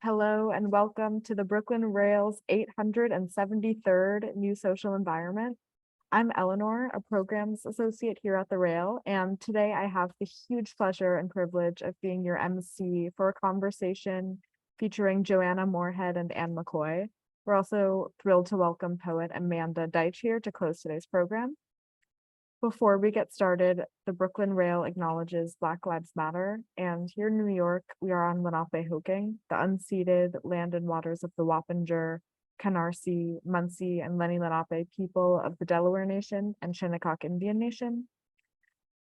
Hello and welcome to the Brooklyn Rail's 873rd New Social Environment. I'm Eleanor, a programs associate here at the Rail, and today I have the huge pleasure and privilege of being your MC for a conversation featuring Joanna Moorhead and Ann McCoy. We're also thrilled to welcome poet Amanda Deutch here to close today's program. Before we get started, the Brooklyn Rail acknowledges Black Lives Matter, and here in New York, we are on Lenape-Hoking, the unceded land and waters of the Wappinger, Canarsie, Munsee, and Lenni Lenape people of the Delaware Nation and Shinnecock Indian Nation.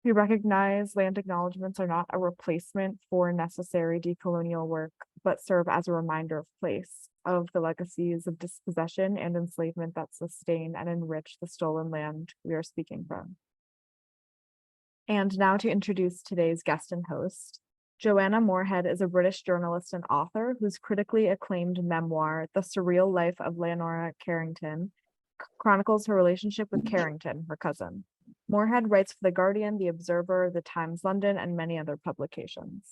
We recognize land acknowledgements are not a replacement for necessary decolonial work, but serve as a reminder of place, of the legacies of dispossession and enslavement that sustain and enrich the stolen land we are speaking from. And now to introduce today's guest and host. Joanna Moorhead is a British journalist and author whose critically acclaimed memoir, The Surreal Life of Leonora Carrington, chronicles her relationship with Carrington, her cousin. Moorhead writes for The Guardian, The Observer, The Times London, and many other publications.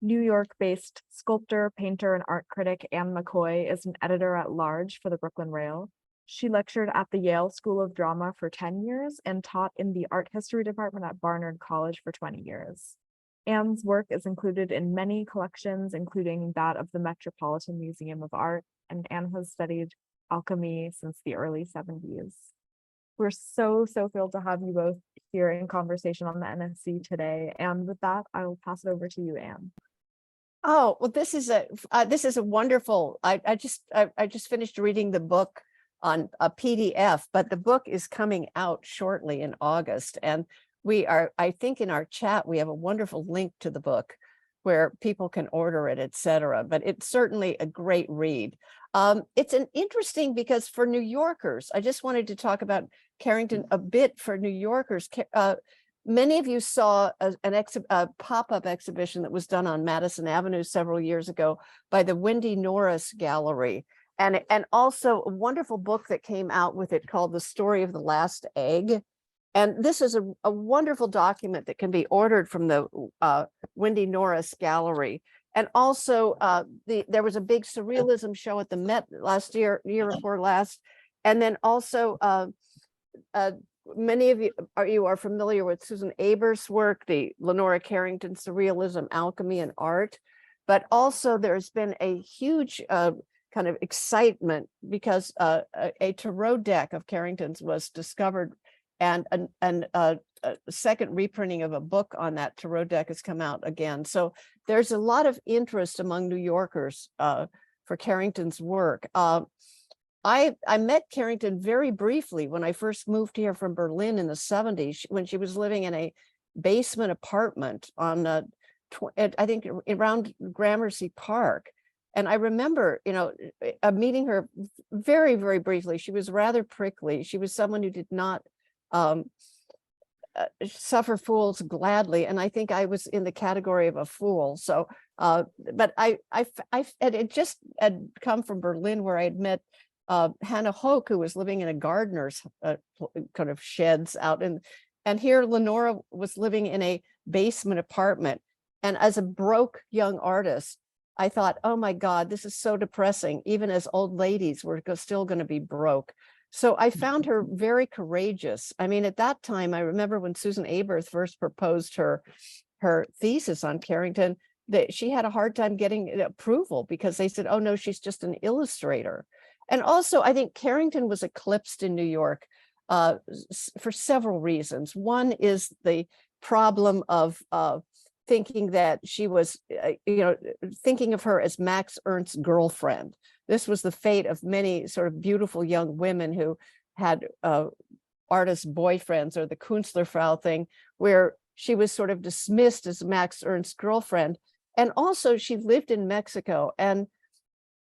New York-based sculptor, painter, and art critic Ann McCoy is an editor-at-large for the Brooklyn Rail. She lectured at the Yale School of Drama for 10 years and taught in the art history department at Barnard College for 20 years. Ann's work is included in many collections, including that of the Metropolitan Museum of Art, and Ann has studied alchemy since the early 70s. We're so thrilled to have you both here in conversation on the NSE today. And with that, I will pass it over to you, Ann. Oh, well, this is a wonderful. I just finished reading the book on a PDF, but the book is coming out shortly in August, and I think in our chat we have a wonderful link to the book where people can order it, etc. But it's certainly a great read. It's an interesting because for New Yorkers, I just wanted to talk about Carrington a bit for New Yorkers. Many of you saw a pop-up exhibition that was done on Madison Avenue several years ago by the Wendy Norris Gallery, and also a wonderful book that came out with it called The Story of the Last Egg. And this is a wonderful document that can be ordered from the Wendy Norris Gallery. And also there was a big surrealism show at the Met last year before last. And then also many of you are familiar with Susan Aber's work, the Leonora Carrington Surrealism, Alchemy, and Art. But also there's been a huge kind of excitement because a tarot deck of Carrington's was discovered, and a second reprinting of a book on that tarot deck has come out again. So there's a lot of interest among New Yorkers for Carrington's work. I met Carrington very briefly when I first moved here from Berlin in the 70s, when she was living in a basement apartment on, I think, around Gramercy Park. And I remember, meeting her very, very briefly. She was rather prickly. She was someone who did not suffer fools gladly. And I think I was in the category of a fool. So, but I had just had come from Berlin where I had met Hannah Hoke, who was living in a gardener's kind of sheds out and here Leonora was living in a basement apartment. And as a broke young artist, I thought, oh my God, this is so depressing. Even as old ladies, we're still going to be broke. So I found her very courageous. I mean, at that time, I remember when Susan Aberth first proposed her thesis on Carrington, that she had a hard time getting approval because they said, oh no, she's just an illustrator. And also, I think Carrington was eclipsed in New York for several reasons. One is the problem of thinking that she was, thinking of her as Max Ernst's girlfriend. This was the fate of many sort of beautiful young women who had artist boyfriends, or the Künstlerfrau thing, where she was sort of dismissed as Max Ernst's girlfriend. And also she lived in Mexico. And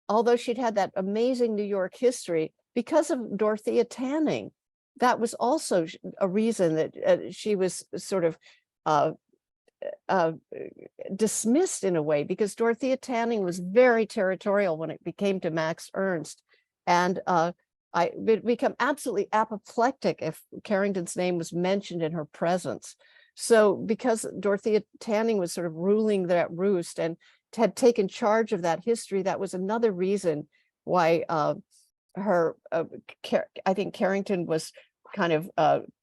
although she'd had that amazing New York history, because of Dorothea Tanning, that was also a reason that she was sort of dismissed in a way, because Dorothea Tanning was very territorial when it came to Max Ernst. And I would become absolutely apoplectic if Carrington's name was mentioned in her presence. So because Dorothea Tanning was sort of ruling that roost, and had taken charge of that history. That was another reason why I think Carrington was kind of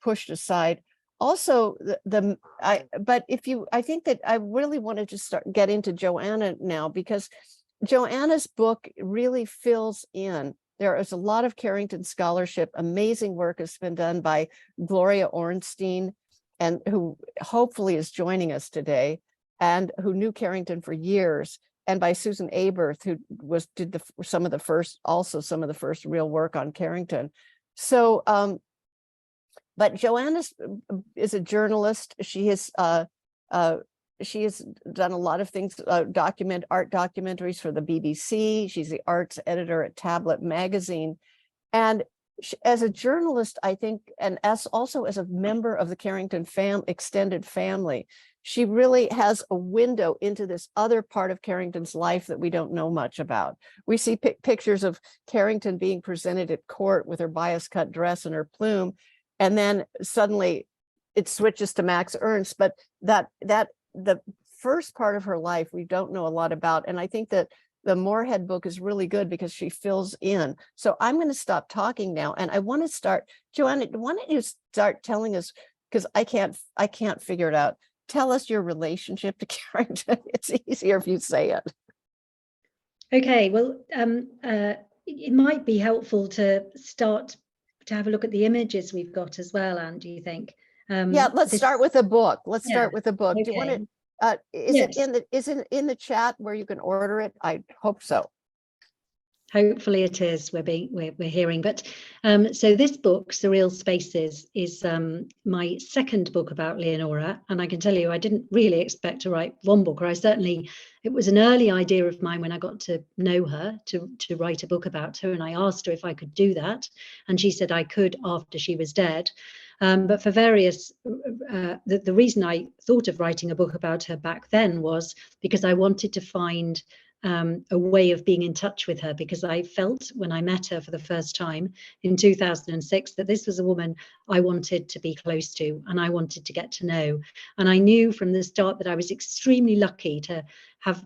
pushed aside. Also, I think that I really wanted to get into Joanna now, because Joanna's book really fills in. There is a lot of Carrington scholarship. Amazing work has been done by Gloria Ornstein, and who hopefully is joining us today, and who knew Carrington for years, and by Susan Aberth, who did some of the first real work on Carrington. So, but Joanna is a journalist. She has done a lot of things, art documentaries for the BBC. She's the arts editor at Tablet magazine. And as a journalist, I think, and also as a member of the Carrington extended family, she really has a window into this other part of Carrington's life that we don't know much about. We see pictures of Carrington being presented at court with her bias cut dress and her plume, and then suddenly it switches to Max Ernst. But the first part of her life we don't know a lot about, and I think that the Moorhead book is really good because she fills in. So I'm going to stop talking now, and I want to start. Joanna, why don't you start telling us, because I can't figure it out. Tell us your relationship to Carrington. It's easier if you say it. Okay, well, it might be helpful to start to have a look at the images we've got as well, Anne, do you think? Yeah, let's start with a book. Start with a book. Okay. Do you want to, is it in the chat where you can order it? I hope so. Hopefully it is, we're hearing. But so this book, Surreal Spaces, is my second book about Leonora. And I can tell you, I didn't really expect to write one book, or it was an early idea of mine when I got to know her to write a book about her. And I asked her if I could do that. And she said I could after she was dead. But for various, the reason I thought of writing a book about her back then was because I wanted to find a way of being in touch with her, because I felt when I met her for the first time in 2006 that this was a woman I wanted to be close to and I wanted to get to know. And I knew from the start that I was extremely lucky to have,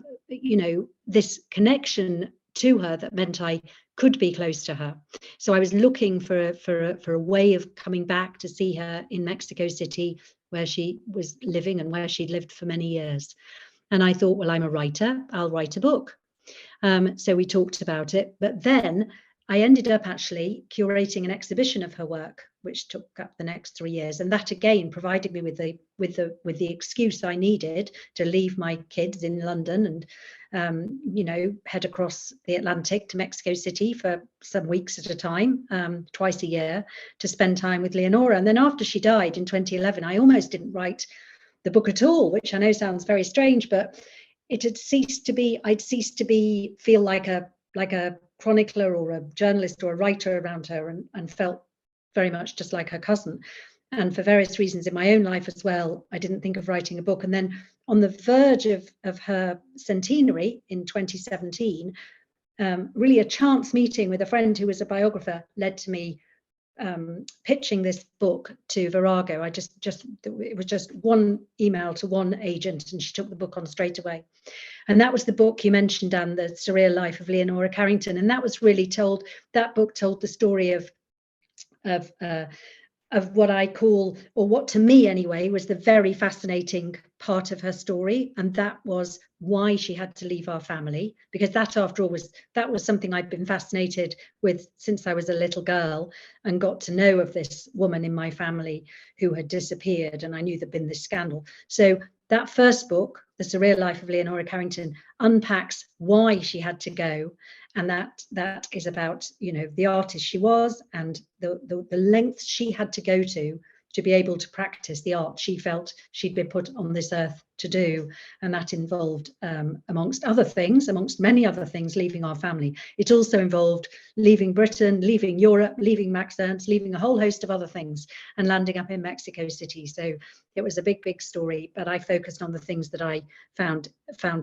this connection to her that meant I could be close to her. So I was looking for a way of coming back to see her in Mexico City, where she was living and where she'd lived for many years. And I thought, well, I'm a writer, I'll write a book. So we talked about it, but then I ended up actually curating an exhibition of her work, which took up the next 3 years. And that again provided me with the excuse I needed to leave my kids in London and head across the Atlantic to Mexico City for some weeks at a time, twice a year, to spend time with Leonora. And then after she died in 2011, I almost didn't write the book at all, which I know sounds very strange, but I'd ceased to feel like a chronicler or a journalist or a writer around her, and felt very much just like her cousin. And for various reasons in my own life as well, I didn't think of writing a book. And then on the verge of her centenary in 2017, really a chance meeting with a friend who was a biographer led to me pitching this book to Virago. It was just one email to one agent, and she took the book on straight away. And that was the book you mentioned, Anne, The Surreal Life of Leonora Carrington. And that was really that book told the story of what I call, or what to me anyway, was the very fascinating part of her story. And that was why she had to leave our family, because that, after all, was something I'd been fascinated with since I was a little girl, and got to know of this woman in my family who had disappeared. And I knew there'd been this scandal. So that first book, The Surreal Life of Leonora Carrington, unpacks why she had to go. And that is about, the artist she was, and the lengths she had to go to be able to practice the art she felt she'd been put on this earth to do. And that involved, amongst many other things, leaving our family. It also involved leaving Britain, leaving Europe, leaving Max Ernst, leaving a whole host of other things, and landing up in Mexico City. So it was a big story, but I focused on the things that I found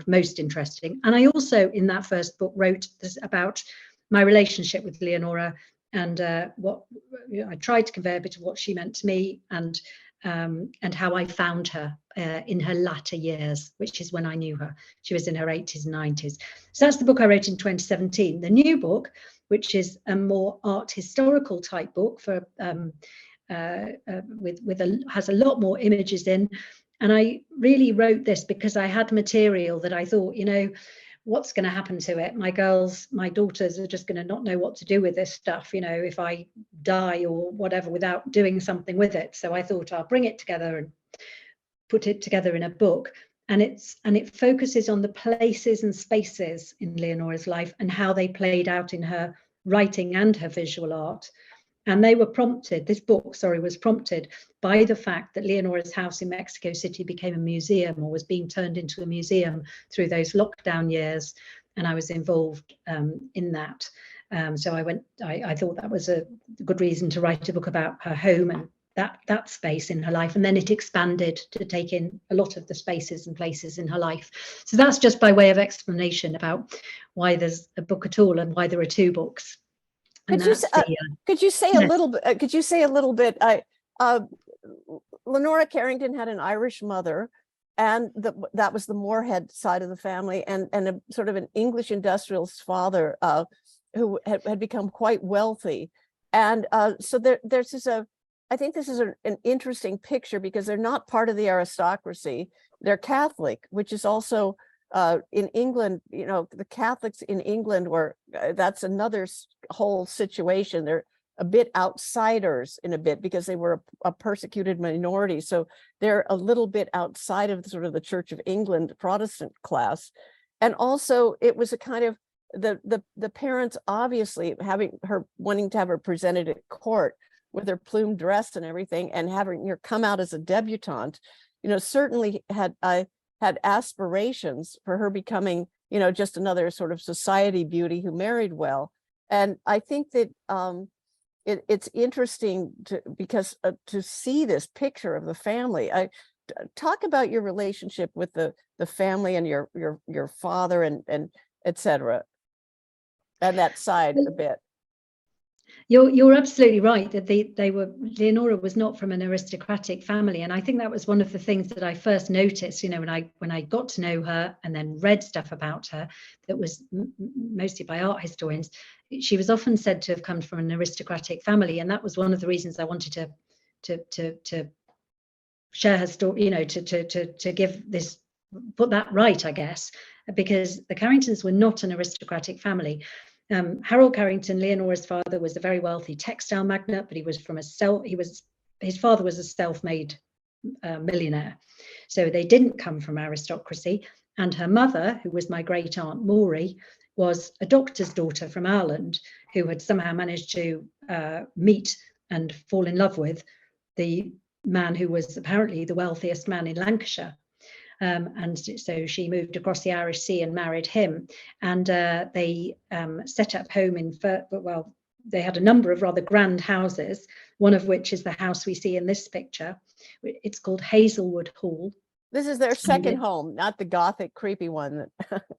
most interesting. And I also, in that first book, wrote this about my relationship with Leonora, and what I tried to convey a bit of what she meant to me, and and how I found her in her latter years, which is when I knew her. She was in her 80s and 90s. So that's the book I wrote in 2017. The new book, which is a more art historical type book for has a lot more images in. And I really wrote this because I had material that I thought, what's going to happen to it? My daughters are just going to not know what to do with this stuff, if I die or whatever, without doing something with it. So I thought I'll bring it together and put it together in a book. And it focuses on the places and spaces in Leonora's life and how they played out in her writing and her visual art. And they were prompted, this book, was prompted by the fact that Leonora's house in Mexico City became a museum, or was being turned into a museum through those lockdown years. And I was involved in that. So I thought that was a good reason to write a book about her home and that space in her life. And then it expanded to take in a lot of the spaces and places in her life. So that's just by way of explanation about why there's a book at all and why there are two books. Could you say a little bit? Could you say a little bit? Leonora Carrington had an Irish mother, and that was the Moorhead side of the family, and a sort of an English industrialist father who had become quite wealthy, and so there's this I think this is an interesting picture because they're not part of the aristocracy. They're Catholic, which is also in England, the Catholics in England that's another whole situation. They're a bit outsiders in a bit because they were a persecuted minority. So they're a little bit outside of sort of the Church of England Protestant class. And also it was a kind of the parents obviously wanting to have her presented at court with her plumed dress and everything, and having her come out as a debutante, certainly had aspirations for her becoming, just another sort of society beauty who married well. And I think that it's interesting to see this picture of the family. Talk about your relationship with the family and your father and et cetera, and that side a bit. You're absolutely right that Leonora was not from an aristocratic family, and I think that was one of the things that I first noticed. When I got to know her and then read stuff about her that was mostly by art historians, she was often said to have come from an aristocratic family, and that was one of the reasons I wanted to share her story. To give this, put that right, I guess, because the Carringtons were not an aristocratic family. Harold Carrington, Leonora's father, was a very wealthy textile magnate, but his father was a self-made millionaire. So they didn't come from aristocracy. And her mother, who was my great aunt Maury, was a doctor's daughter from Ireland who had somehow managed to meet and fall in love with the man who was apparently the wealthiest man in Lancashire. And so she moved across the Irish Sea and married him, and they set up home they had a number of rather grand houses, one of which is the house we see in this picture. It's called Hazelwood Hall. This is their second home, not the Gothic creepy one.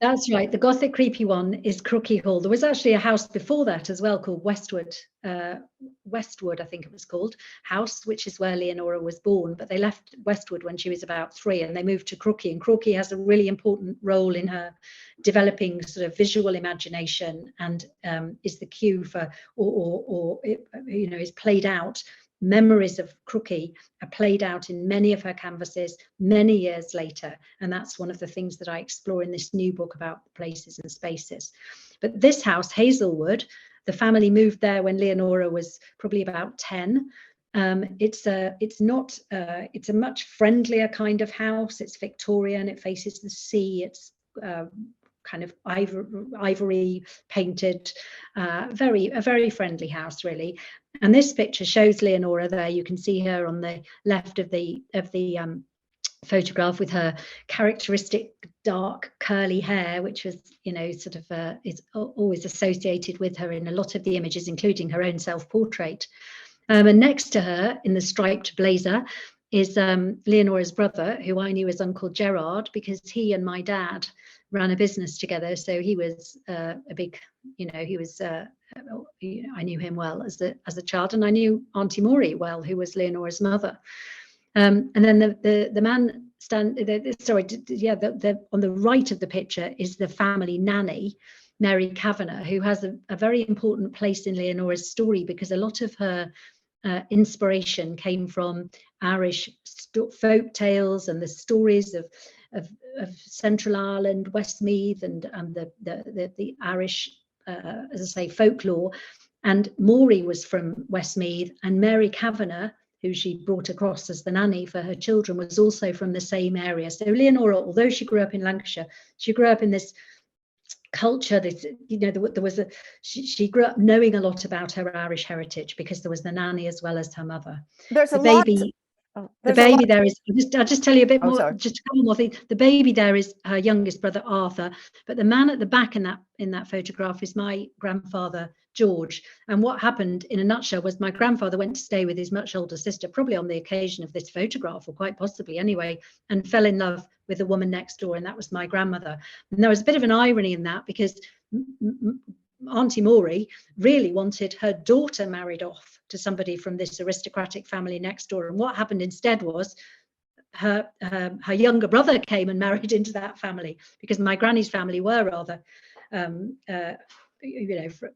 That's right. The Gothic creepy one is Crookie Hall. There was actually a house before that as well called Westwood, I think it was called, house, which is where Leonora was born. But they left Westwood when she was about 3 and they moved to Crookie. And Crookie has a really important role in her developing sort of visual imagination, and is the cue for, is played out. Memories of Crookie are played out in many of her canvases many years later, and that's one of the things that I explore in this new book about places and spaces. But this house, Hazelwood, the family moved there when Leonora was probably about 10. It's a much friendlier kind of house. It's Victorian, it faces the sea, it's kind of ivory painted, a very friendly house, really. And this picture shows Leonora there. You can see her on the left of the photograph with her characteristic dark curly hair, which was, is always associated with her in a lot of the images, including her own self-portrait. And next to her in the striped blazer is Leonora's brother, who I knew as Uncle Gerard, because he and my dad ran a business together. So he was I knew him well as a child, and I knew Auntie Maury well, who was Leonora's mother. And then the man on the right of the picture is the family nanny, Mary Kavanagh, who has a very important place in Leonora's story, because a lot of her inspiration came from Irish folk tales and the stories of Central Ireland, Westmeath, and the Irish, as I say, folklore. And Maury was from Westmeath, and Mary Kavanagh, who she brought across as the nanny for her children, was also from the same area. So Leonora, although she grew up in Lancashire, she grew up in this culture, this, there was she grew up knowing a lot about her Irish heritage, because there was the nanny as well as her mother. There's a lot. The baby there is, I'll just tell you a bit more, sorry. just a couple more things. The baby there is her youngest brother, Arthur, but the man at the back in that photograph is my grandfather, George. And what happened in a nutshell was my grandfather went to stay with his much older sister, probably on the occasion of this photograph, or quite possibly anyway, and fell in love with the woman next door, and that was my grandmother. And there was a bit of an irony in that, because Auntie Maury really wanted her daughter married off to somebody from this aristocratic family next door. And what happened instead was her younger brother came and married into that family, because my granny's family were rather,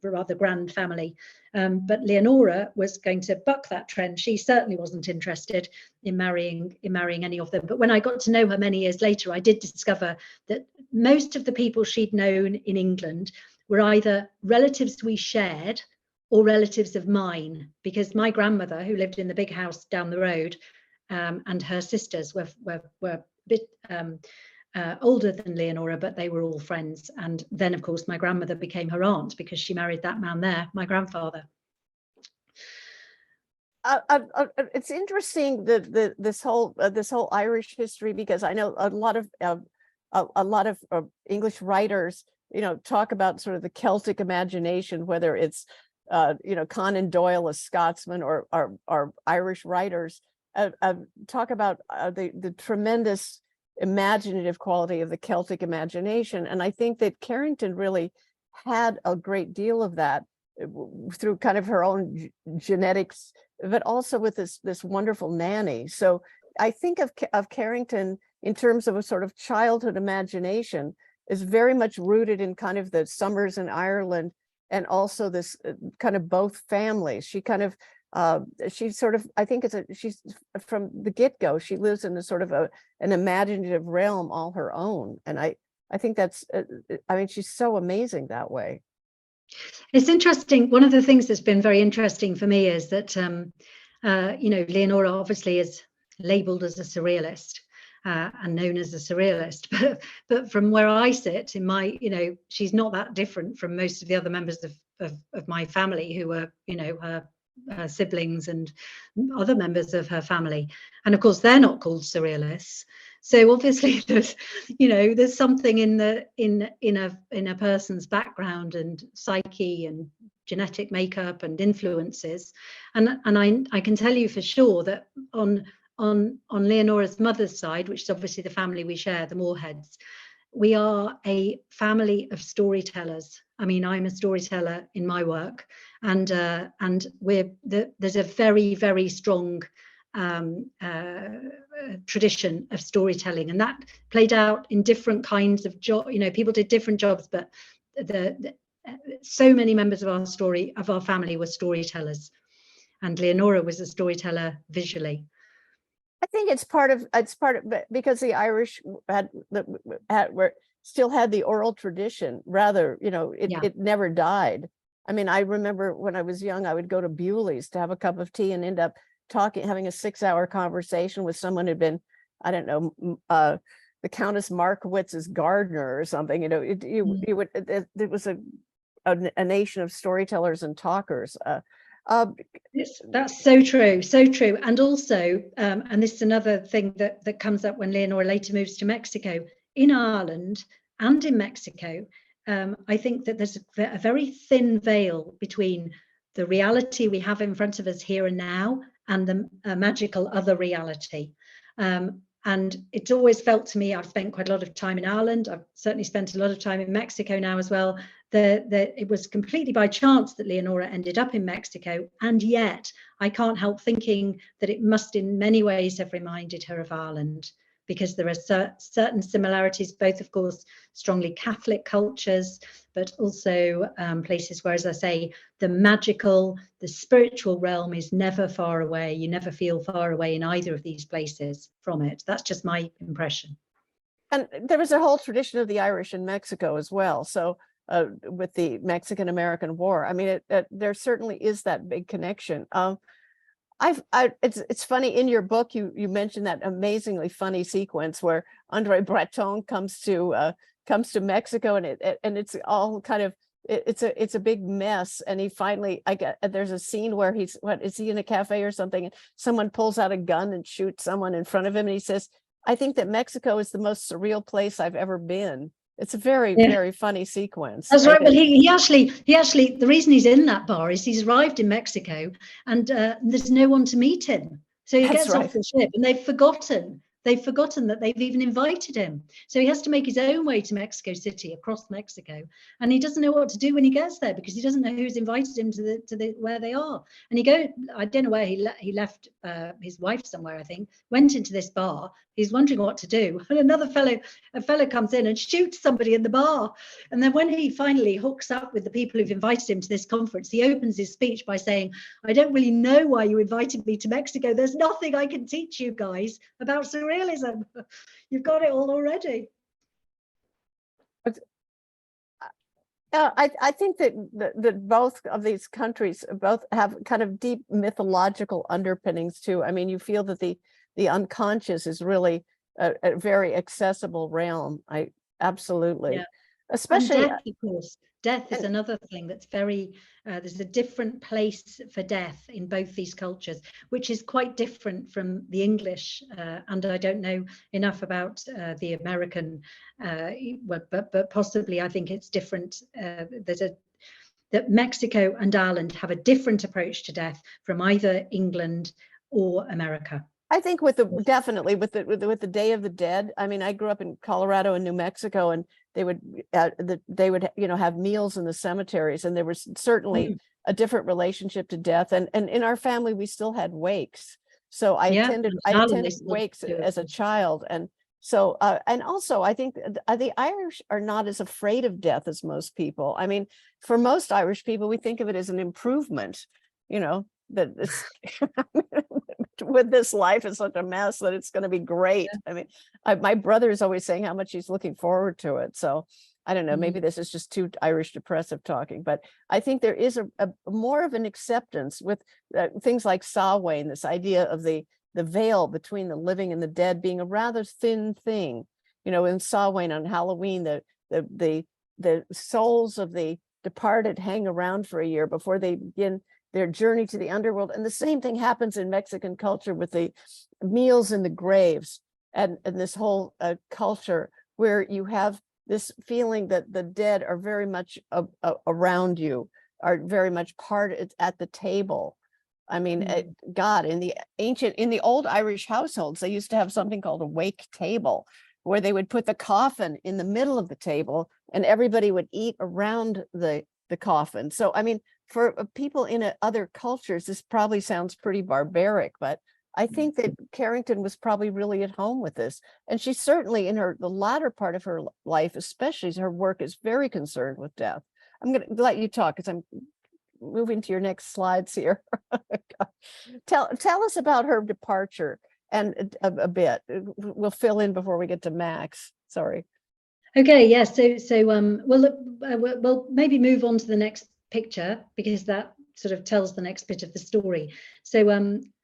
rather grand family. But Leonora was going to buck that trend. She certainly wasn't interested in marrying any of them. But when I got to know her many years later, I did discover that most of the people she'd known in England were either relatives we shared or relatives of mine, because my grandmother, who lived in the big house down the road, and her sisters were a bit older than Leonora, but they were all friends. And then, of course, my grandmother became her aunt, because she married that man there, my grandfather. It's interesting that this whole Irish history, because I know a lot of English writers, talk about sort of the Celtic imagination, whether it's Conan Doyle, a Scotsman, or Irish writers talk about the tremendous imaginative quality of the Celtic imagination. And I think that Carrington really had a great deal of that through kind of her own genetics, but also with this wonderful nanny. So I think of Carrington in terms of a sort of childhood imagination is very much rooted in kind of the summers in Ireland, and also this kind of both families. She kind of she's sort of, I think she's from the get-go, she lives in a sort of an imaginative realm all her own. And I think that's, she's so amazing that way. It's interesting. One of the things that's been very interesting for me is that, Leonora obviously is labeled as a surrealist. And known as a surrealist, but from where I sit in my, she's not that different from most of the other members of my family, who were, her siblings and other members of her family. And of course, they're not called surrealists. So obviously there's something in a person's background and psyche and genetic makeup and influences. And I can tell you for sure that on Leonora's mother's side, which is obviously the family we share, the Moorheads, we are a family of storytellers. I'm a storyteller in my work, and there's a very, very strong tradition of storytelling, and that played out in different kinds of job. People did different jobs, but so many members of our family were storytellers, and Leonora was a storyteller visually. I think it's part of because the Irish still had the oral tradition. Rather, it never died. I remember when I was young, I would go to Bewley's to have a cup of tea and end up having a 6-hour conversation with someone who'd been, I don't know, the Countess Markowitz's gardener or something. There was a nation of storytellers and talkers. That's so true, so true. And also, and this is another thing that comes up when Leonora later moves to Mexico. In Ireland and in Mexico, I think that there's a very thin veil between the reality we have in front of us here and now and the magical other reality. And And it's always felt to me, I've spent quite a lot of time in Ireland, I've certainly spent a lot of time in Mexico now as well, that it was completely by chance that Leonora ended up in Mexico. And yet I can't help thinking that it must in many ways have reminded her of Ireland, because there are certain similarities, both of course strongly Catholic cultures, but also places where, as I say, the magical, the spiritual realm is never far away. You never feel far away in either of these places from it. That's just my impression. And there was a whole tradition of the Irish in Mexico as well. So with the Mexican-American War, I mean, there certainly is that big connection. It's funny, in your book you mentioned that amazingly funny sequence where Andre Breton comes to Mexico, and it's all kind of it's a big mess, and he finally there's a scene where is he in a cafe or something, and someone pulls out a gun and shoots someone in front of him, and he says, "I think that Mexico is the most surreal place I've ever been." It's a very funny sequence. That's right. Well, he actually, the reason he's in that bar is he's arrived in Mexico and there's no one to meet him. So he gets off the ship and they've forgotten that they've even invited him. So he has to make his own way to Mexico City, across Mexico, and he doesn't know what to do when he gets there, because he doesn't know who's invited him to the where they are. And I don't know where he left his wife somewhere, I think, went into this bar. He's wondering what to do, and a fellow comes in and shoots somebody in the bar. And then when he finally hooks up with the people who've invited him to this conference, he opens his speech by saying, "I don't really know why you invited me to Mexico. There's nothing I can teach you guys about surrealism. You've got it all already." I think that both of these countries both have kind of deep mythological underpinnings too. I mean, you feel that the unconscious is really a very accessible realm. Absolutely, especially and death, of course. Death is another thing that's very, there's a different place for death in both these cultures, which is quite different from the English. And I don't know enough about the American, but possibly I think it's different. That Mexico and Ireland have a different approach to death from either England or America. I think definitely with the Day of the Dead. I mean, I grew up in Colorado and New Mexico, and they would have meals in the cemeteries, and there was certainly a different relationship to death. And in our family, we still had wakes. So I attended wakes as a child, and so and also I think the Irish are not as afraid of death as most people. I mean, for most Irish people, we think of it as an improvement. That it's with this life is such a mess that it's going to be great. I mean, my brother is always saying how much he's looking forward to it. So I don't know, maybe this is just too Irish depressive talking, but I think there is a more of an acceptance with things like Samhain, this idea of the veil between the living and the dead being a rather thin thing. In Samhain on Halloween, the souls of the departed hang around for a year before they begin their journey to the underworld. And the same thing happens in Mexican culture with the meals in the graves and this whole culture where you have this feeling that the dead are very much around you, are very much part at the table. I mean, God, in the old Irish households, they used to have something called a wake table, where they would put the coffin in the middle of the table and everybody would eat around the coffin. So, I mean, for people in other cultures, this probably sounds pretty barbaric, but I think that Carrington was probably really at home with this. And she certainly, in the latter part of her life, especially, her work is very concerned with death. I'm going to let you talk because I'm moving to your next slides here. Tell us about her departure and a bit. We'll fill in before we get to Max. Sorry. Okay, yeah. We'll maybe move on to the next picture, because that sort of tells the next bit of the story. So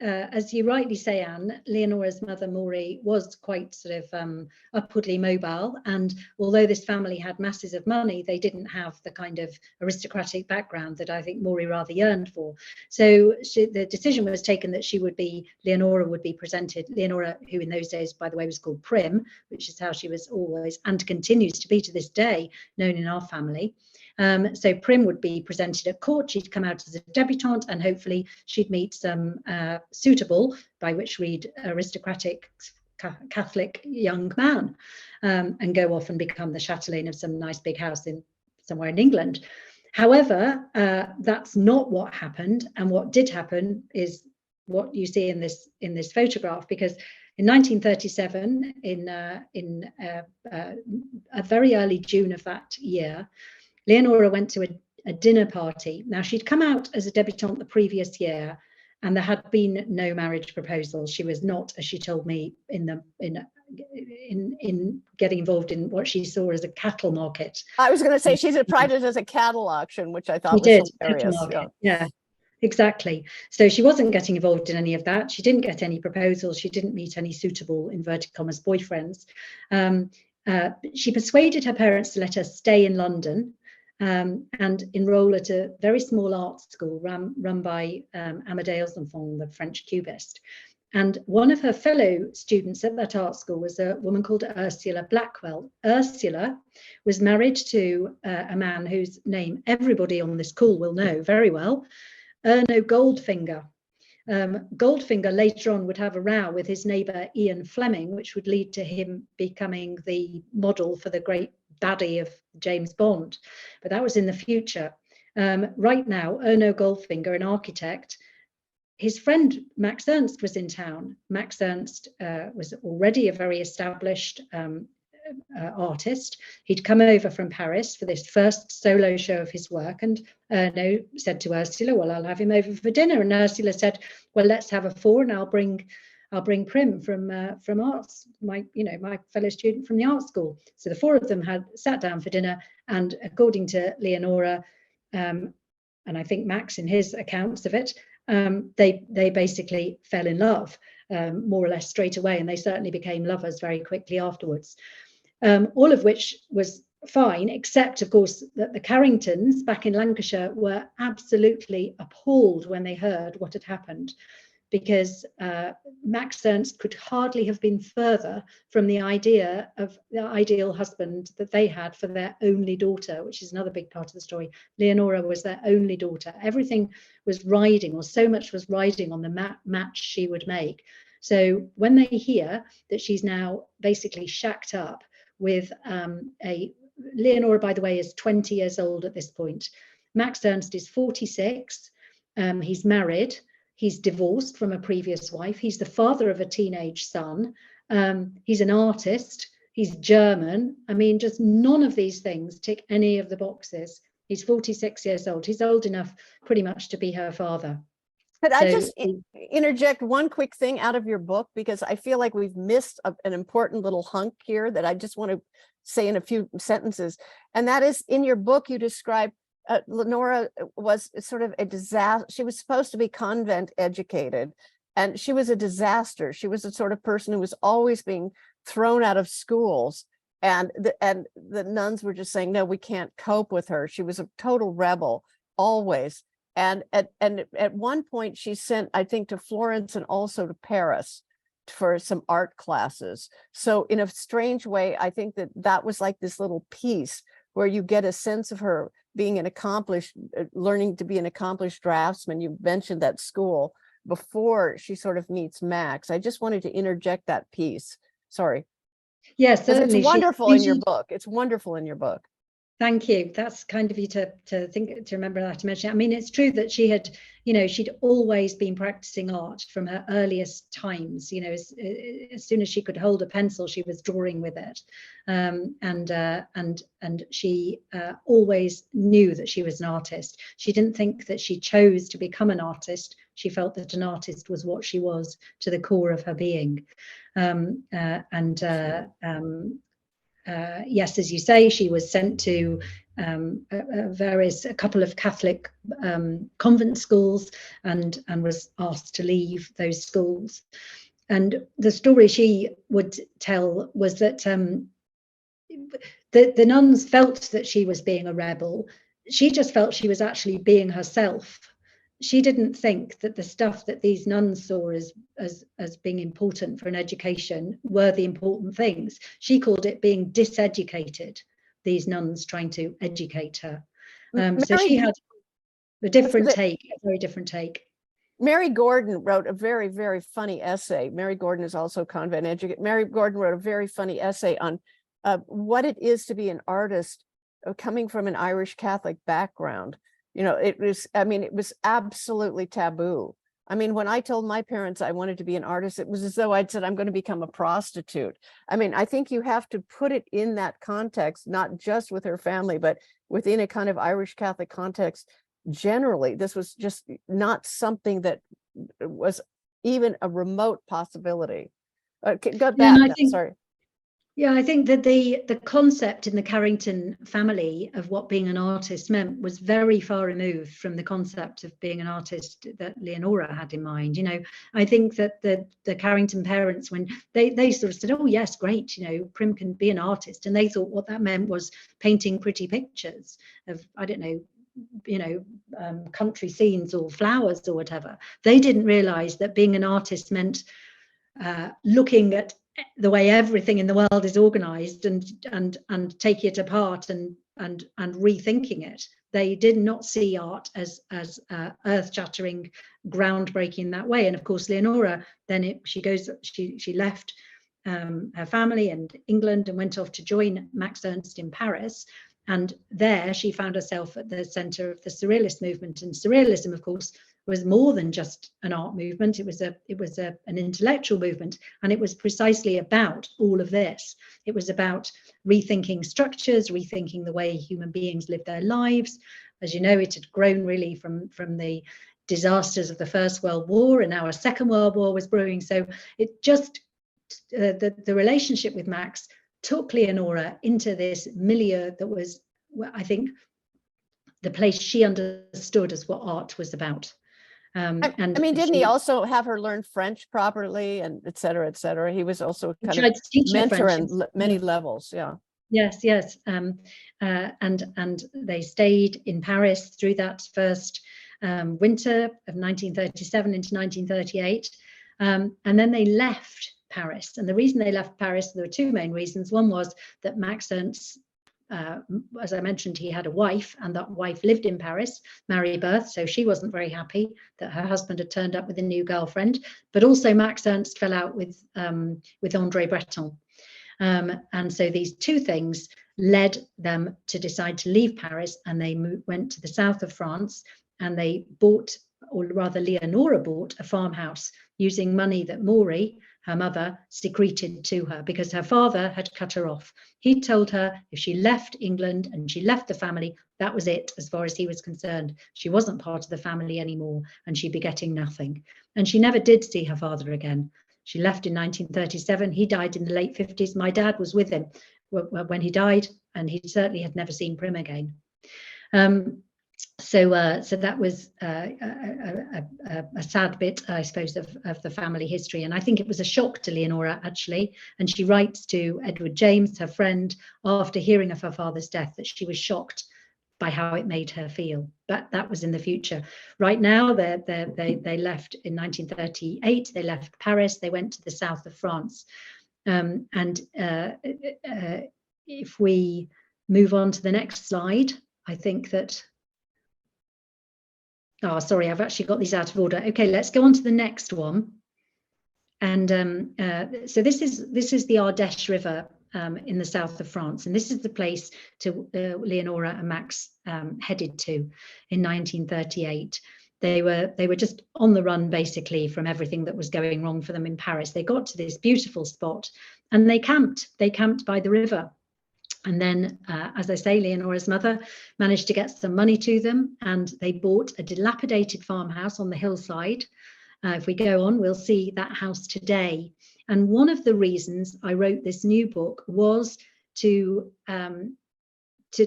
as you rightly say, Anne, Leonora's mother, Maury, was quite sort of upwardly mobile. And although this family had masses of money, they didn't have the kind of aristocratic background that I think Maury rather yearned for. So the decision was taken that Leonora would be presented. Leonora, who in those days, by the way, was called Prim, which is how she was always and continues to be to this day known in our family. So Prim would be presented at court. She'd come out as a debutante, and hopefully she'd meet some suitable, by which read aristocratic Catholic young man, and go off and become the chatelaine of some nice big house somewhere in England. However, that's not what happened, and what did happen is what you see in this photograph, because in 1937, in a very early June of that year, Leonora went to a dinner party. Now, she'd come out as a debutante the previous year, and there had been no marriage proposal. She was not, as she told me, in getting involved in what she saw as a cattle market. I was going to say she's tried it as a cattle auction, which I thought was hilarious. Yeah, exactly. So she wasn't getting involved in any of that. She didn't get any proposals. She didn't meet any suitable, inverted commas, boyfriends. She persuaded her parents to let her stay in London and enroll at a very small art school run by Amédée Ozenfant, the French cubist. And one of her fellow students at that art school was a woman called Ursula Blackwell. Ursula was married to a man whose name everybody on this call will know very well, Erno Goldfinger. Goldfinger later on would have a row with his neighbour Ian Fleming, which would lead to him becoming the model for the great baddie of James Bond. But that was in the future. Right now, Erno Goldfinger, an architect, his friend Max Ernst was in town. Max Ernst was already a very established artist. He'd come over from Paris for this first solo show of his work, and Erno said to Ursula, "Well, I'll have him over for dinner." And Ursula said, "Well, let's have a four, and I'll bring Prim from arts, my fellow student from the art school." So the four of them had sat down for dinner, and according to Leonora, and I think Max in his accounts of it, they basically fell in love more or less straight away, and they certainly became lovers very quickly afterwards. All of which was fine, except of course that the Carringtons back in Lancashire were absolutely appalled when they heard what had happened, because Max Ernst could hardly have been further from the idea of the ideal husband that they had for their only daughter, which is another big part of the story. Leonora was their only daughter. Everything was riding, or so much was riding on the match she would make. So when they hear that she's now basically shacked up with Leonora, by the way, is 20 years old at this point. Max Ernst is 46. He's married. He's divorced from a previous wife. He's the father of a teenage son. He's an artist. He's German. I mean, just none of these things tick any of the boxes. He's 46 years old. He's old enough pretty much to be her father. Could I just interject one quick thing out of your book, because I feel like we've missed an important little hunk here that I just want to say in a few sentences. And that is, in your book, you describe Leonora was sort of a disaster. She was supposed to be convent educated, and she was a disaster. She was the sort of person who was always being thrown out of schools. And the nuns were just saying, no, we can't cope with her. She was a total rebel, always. And at one point she sent, I think, to Florence and also to Paris for some art classes. So in a strange way, I think that was like this little piece where you get a sense of her being an accomplished, learning to be an accomplished draftsman. You mentioned that school before she sort of meets Max. I just wanted to interject that piece. Sorry. Yes, certainly. It's wonderful in your book. It's wonderful in your book. Thank you. That's kind of you to remember that, to mention. I mean, it's true that she had, she'd always been practicing art from her earliest times. As soon as she could hold a pencil, she was drawing with it, and she always knew that she was an artist. She didn't think that she chose to become an artist. She felt that an artist was what she was to the core of her being, yes, as you say, she was sent to a couple of Catholic convent schools and was asked to leave those schools. And the story she would tell was that the nuns felt that she was being a rebel. She just felt she was actually being herself. She didn't think that the stuff that these nuns saw as being important for an education were the important things. She called it being diseducated, these nuns trying to educate her. So she had a different take, a very different take. Mary Gordon wrote a very, very funny essay. Mary Gordon is also convent educated. Mary Gordon wrote a very funny essay on what it is to be an artist coming from an Irish Catholic background. You know, it was absolutely taboo. I mean, when I told my parents I wanted to be an artist, it was as though I'd said, I'm going to become a prostitute. I mean, I think you have to put it in that context, not just with her family, but within a kind of Irish Catholic context. Generally, this was just not something that was even a remote possibility. Got that? Yeah, Sorry. Yeah, I think that the concept in the Carrington family of what being an artist meant was very far removed from the concept of being an artist that Leonora had in mind. You know, I think that the Carrington parents, when they sort of said, oh yes, great, you know, Prim can be an artist, and they thought what that meant was painting pretty pictures of, I don't know, you know, country scenes or flowers or whatever. They didn't realize that being an artist meant looking at the way everything in the world is organized and taking it apart and rethinking it. They did not see art as earth-shattering, groundbreaking in that way. And of course, Leonora then she left her family and England and went off to join Max Ernst in Paris. And there she found herself at the center of the Surrealist movement. And Surrealism, of course, was more than just an art movement. It was an intellectual movement, and it was precisely about all of this. It was about rethinking structures, rethinking the way human beings live their lives. As you know, it had grown really from the disasters of the First World War, and now a Second World War was brewing. So it just the relationship with Max took Leonora into this milieu that was, I think, the place she understood as what art was about. And I mean, didn't he also have her learn French properly, and et cetera, et cetera? He was also kind of mentor on many levels. Yeah. Yes. And they stayed in Paris through that first winter of 1937 into 1938. And then they left Paris. And the reason they left Paris, there were two main reasons. One was that Max Ernst, as I mentioned, he had a wife, and that wife lived in Paris, Marie Berth, so she wasn't very happy that her husband had turned up with a new girlfriend. But also Max Ernst fell out with André Breton. And so these two things led them to decide to leave Paris, and they went to the south of France, and they bought, or rather Leonora bought, a farmhouse using money that Maury, her mother, secreted to her because her father had cut her off. He told her if she left England and she left the family, that was it as far as he was concerned. She wasn't part of the family anymore, and she'd be getting nothing. And she never did see her father again. She left in 1937. He died in the late 50s. My dad was with him when he died, and he certainly had never seen Prim again. So that was a sad bit, I suppose, of the family history. And I think it was a shock to Leonora, actually. And she writes to Edward James, her friend, after hearing of her father's death, that she was shocked by how it made her feel. But that was in the future. Right now, they left in 1938. They left Paris. They went to the south of France. If we move on to the next slide, I think that. Oh, sorry, I've actually got these out of order. Okay, let's go on to the next one. And so this is the Ardèche River in the south of France, and this is the place to Leonora and Max headed to in 1938. They were just on the run, basically, from everything that was going wrong for them in Paris. They got to this beautiful spot, and they camped. They camped by the river. And then, as I say, Leonora's mother managed to get some money to them, and they bought a dilapidated farmhouse on the hillside. If we go on, we'll see that house today. And one of the reasons I wrote this new book was to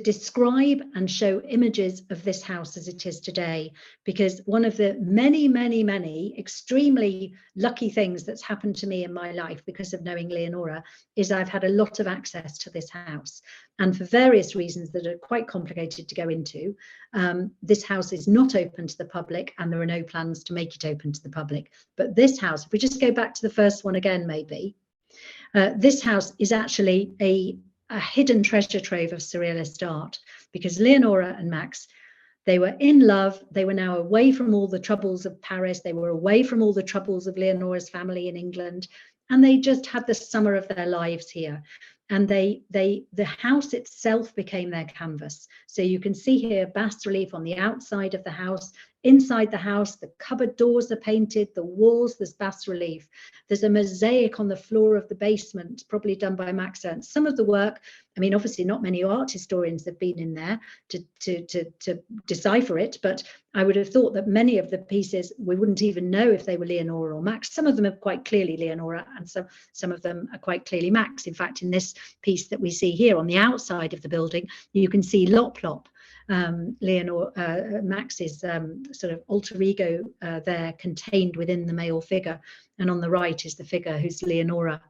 describe and show images of this house as it is today, because one of the many, many, many extremely lucky things that's happened to me in my life because of knowing Leonora is I've had a lot of access to this house. And for various reasons that are quite complicated to go into, this house is not open to the public, and there are no plans to make it open to the public. But this house, if we just go back to the first one again, maybe, this house is actually a hidden treasure trove of Surrealist art, because Leonora and Max They were in love. They were now away from all the troubles of Paris. They were away from all the troubles of Leonora's family in England. And they just had the summer of their lives here. And the house itself became their canvas. So you can see here bas relief on the outside of the house. Inside the house, the cupboard doors are painted, the walls, there's bas relief. There's a mosaic on the floor of the basement, probably done by Max Ernst. Some of the work, I mean, obviously not many art historians have been in there to decipher it, but I would have thought that many of the pieces, we wouldn't even know if they were Leonora or Max. Some of them are quite clearly Leonora, and some of them are quite clearly Max. In fact, in this piece that we see here on the outside of the building, you can see Lop Lop, Leonora, Max's sort of alter ego there, contained within the male figure, and on the right is the figure who's Leonora.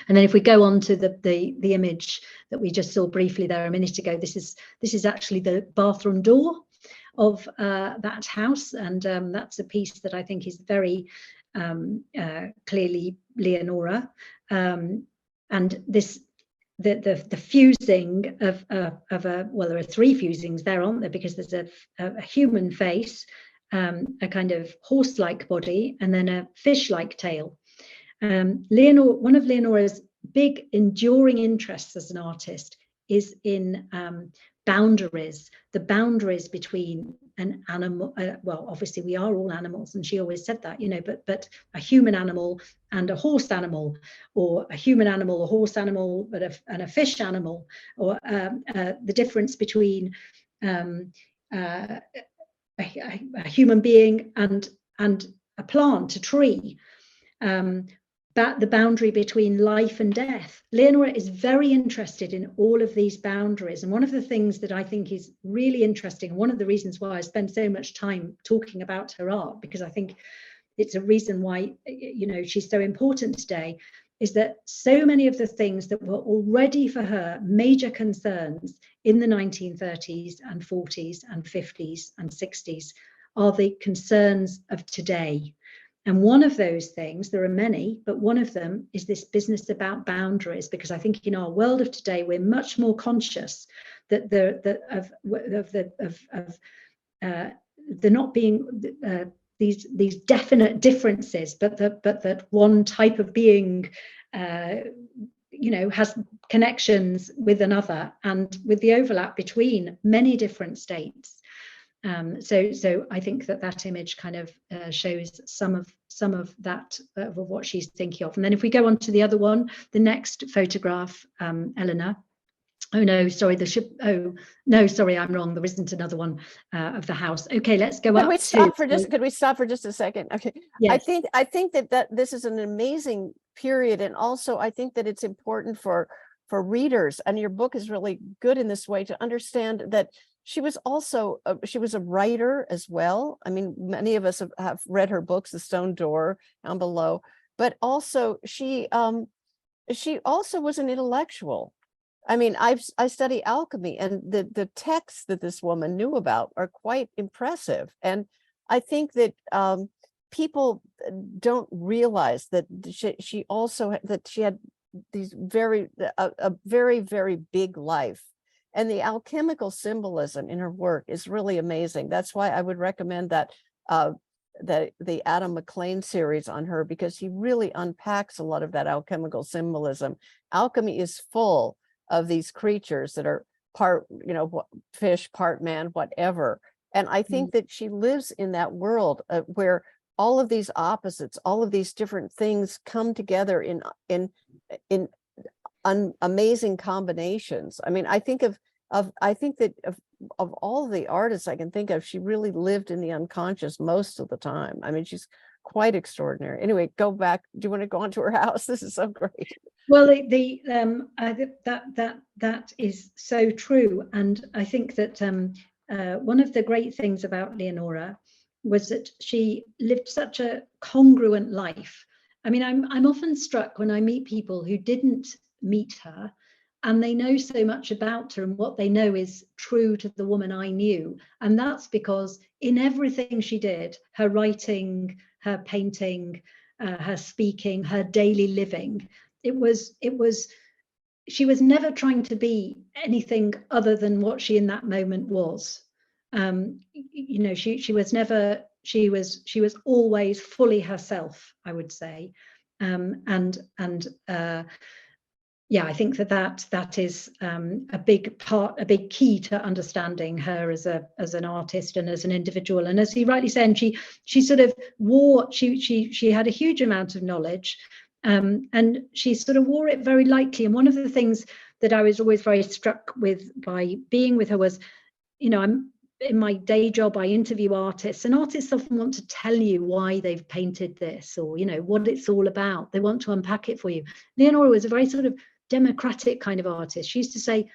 And then if we go on to the image that we just saw briefly there a minute ago, this is actually the bathroom door of that house, and that's a piece that I think is very clearly Leonora, and this. The fusing of a, well, there are three fusings there, aren't there? Because there's a human face, a kind of horse-like body, and then a fish-like tail. Leonora, one of Leonora's big enduring interests as an artist is in boundaries, the boundaries between an animal, well, obviously we are all animals, and she always said that, you know, but a human animal and a horse animal, or a human animal, a horse animal, and a fish animal, or the difference between a human being and a plant, a tree. The boundary between life and death. Leonora is very interested in all of these boundaries. And one of the things that I think is really interesting, one of the reasons why I spend so much time talking about her art, because I think it's a reason why, you know, she's so important today, is that so many of the things that were already for her major concerns in the 1930s and 40s and 50s and 60s are the concerns of today. And one of those things, there are many, but one of them is this business about boundaries, because I think in our world of today, we're much more conscious that there not being these definite differences, but that one type of being, you know, has connections with another, and with the overlap between many different states. So I think that image kind of shows some of that of what she's thinking of. And then if we go on to the other one, the next photograph, Eleanor. Oh no, sorry, oh no, sorry, I'm wrong. There isn't another one of the house. Okay, let's go up. Could we stop for just a second? Okay. Yes. I think that this is an amazing period, and also I think that it's important for readers, and your book is really good in this way, to understand that she was also she was a writer as well. I mean, many of us have read her books, The Stone Door down below, but also she also was an intellectual. I mean, I study alchemy, and the texts that this woman knew about are quite impressive. And I think that people don't realize that she had these very big life. And the alchemical symbolism in her work is really amazing. That's why I would recommend that the Adam McLean series on her, because he really unpacks a lot of that alchemical symbolism. Alchemy is full of these creatures that are part, you know, fish, part man, whatever. And I think that she lives in that world where all of these opposites, all of these different things come together in amazing combinations. I mean, I think of all the artists I can think of, she really lived in the unconscious most of the time. I mean, she's quite extraordinary. Anyway, go back. Do you want to go on to her house? This is so great. Well, that is so true, and I think that one of the great things about Leonora was that she lived such a congruent life. I mean, I'm often struck when I meet people who didn't meet her, and they know so much about her, and what they know is true to the woman I knew. And that's because in everything she did, her writing, her painting, her speaking, her daily living, she was never trying to be anything other than what she in that moment was. you know, she was never, she was always fully herself, I would say. Yeah, I think that is a big part, a big key to understanding her as an artist and as an individual. And as you rightly said, she sort of she had a huge amount of knowledge, and she sort of wore it very lightly. And one of the things that I was always very struck with by being with her was, you know, I'm in my day job, I interview artists, and artists often want to tell you why they've painted this, or, you know, what it's all about. They want to unpack it for you. Leonora was a very sort of democratic kind of artist. She used to say,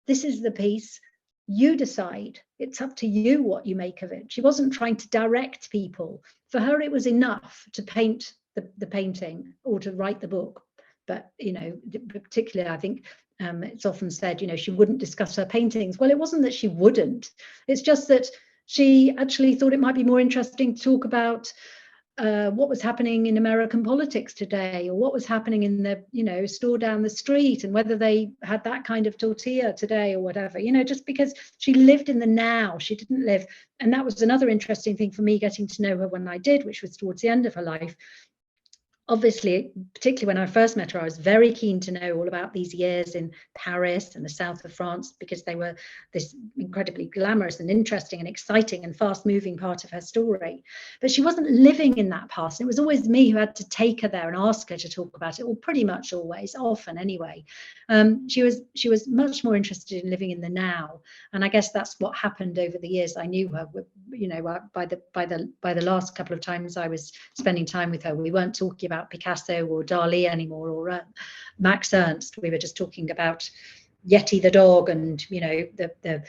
this is the piece, you decide, it's up to you what you make of it. She wasn't trying to direct people. For her, it was enough to paint the painting or to write the book. But, you know, particularly, I think it's often said, you know, she wouldn't discuss her paintings. Well, it wasn't that she wouldn't. It's just that she actually thought it might be more interesting to talk about what was happening in American politics today, or what was happening in the, you know, store down the street, and whether they had that kind of tortilla today or whatever, you know, just because she lived in the now. She didn't live. And that was another interesting thing for me, getting to know her when I did, which was towards the end of her life. Obviously, particularly when I first met her, I was very keen to know all about these years in Paris and the south of France, because they were this incredibly glamorous and interesting and exciting and fast-moving part of her story. But she wasn't living in that past. It was always me who had to take her there and ask her to talk about it, or pretty much always, often anyway. She was much more interested in living in the now, and I guess that's what happened over the years I knew her. You know, by the last couple of times I was spending time with her, we weren't talking about Picasso or Dali anymore, or Max Ernst. We were just talking about Yeti the dog, and, you know, the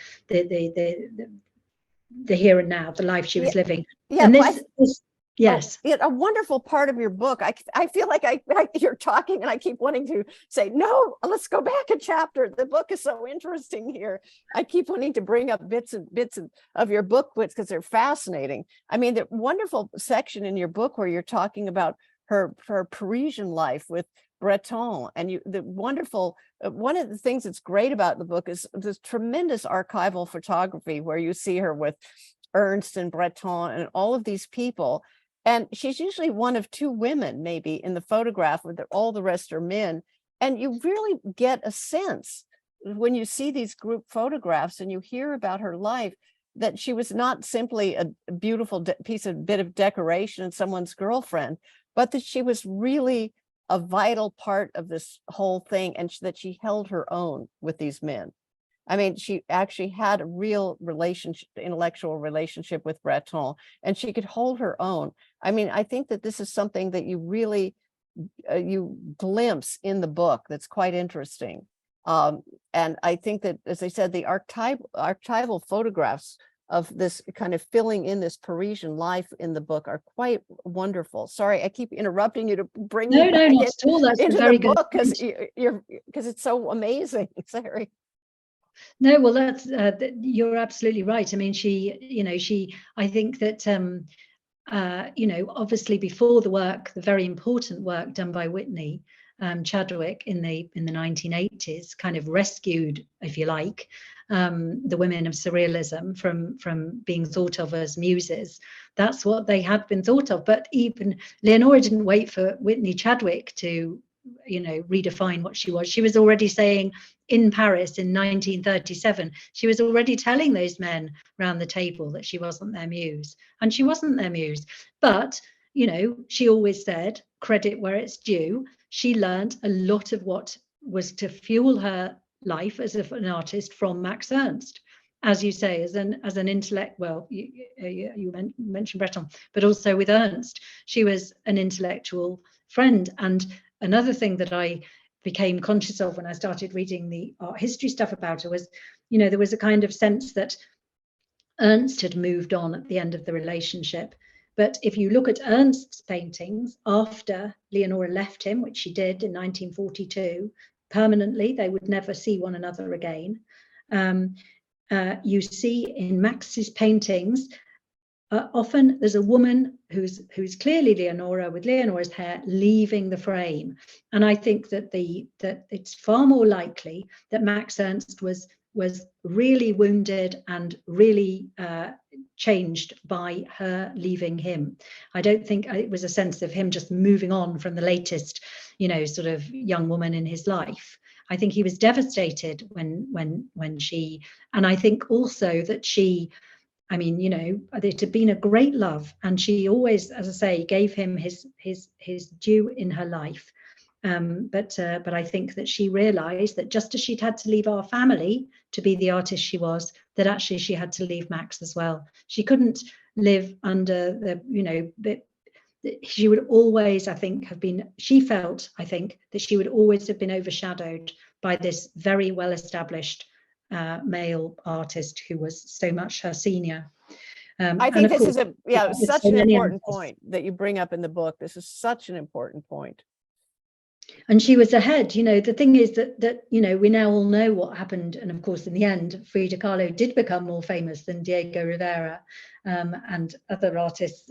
here and now, the life she was living. Yeah, and this yes. Oh, a wonderful part of your book. I feel like you're talking and I keep wanting to say, no, let's go back a chapter. The book is so interesting here. I keep wanting to bring up bits of your book because they're fascinating. I mean, the wonderful section in your book where you're talking about her Parisian life with Breton, and the wonderful, one of the things that's great about the book is this tremendous archival photography where you see her with Ernst and Breton and all of these people. And she's usually one of two women, maybe, in the photograph, where all the rest are men. And you really get a sense when you see these group photographs and you hear about her life that she was not simply a beautiful bit of decoration and someone's girlfriend, but that she was really a vital part of this whole thing, and that she held her own with these men. I mean, she actually had a real intellectual relationship with Breton, and she could hold her own. I mean, I think that this is something that you really, you glimpse in the book that's quite interesting. And I think that, as I said, the archival photographs of this kind of filling in this Parisian life in the book are quite wonderful. Sorry, I keep interrupting you to bring you back not at all. That's into very the book, good because it's so amazing. Sorry. No, well, that's you're absolutely right. I mean, I think that obviously before the very important work done by Whitney Chadwick in the 1980s, kind of rescued, if you like, the women of surrealism from being thought of as muses. That's what they had been thought of. But even Leonora didn't wait for Whitney Chadwick to, redefine what she was. She was already saying in Paris in 1937, she was already telling those men around the table that she wasn't their muse, and she wasn't their muse. But, she always said, credit where it's due, she learned a lot of what was to fuel her life as an artist from Max Ernst. As you say, as an intellect, well, you mentioned Breton, but also with Ernst, she was an intellectual friend. And another thing that I became conscious of when I started reading the art history stuff about her was, there was a kind of sense that Ernst had moved on at the end of the relationship. But if you look at Ernst's paintings after Leonora left him, which she did in 1942, permanently, they would never see one another again. You see in Max's paintings, often there's a woman who's clearly Leonora, with Leonora's hair, leaving the frame. And I think that it's far more likely that Max Ernst was was really wounded and really changed by her leaving him. I don't think it was a sense of him just moving on from the latest, sort of young woman in his life. I think he was devastated when she, and I think also that she, it had been a great love, and she always, as I say, gave him his due in her life. But I think that she realized that just as she'd had to leave our family to be the artist she was, that actually she had to leave Max as well. She couldn't live under she would always, I think, she felt, I think, that she would always have been overshadowed by this very well-established male artist who was so much her senior. I think this is such an important point that you bring up in the book. This is such an important point. And she was ahead. The thing is that we now all know what happened. And of course, in the end, Frida Kahlo did become more famous than Diego Rivera, and other artists,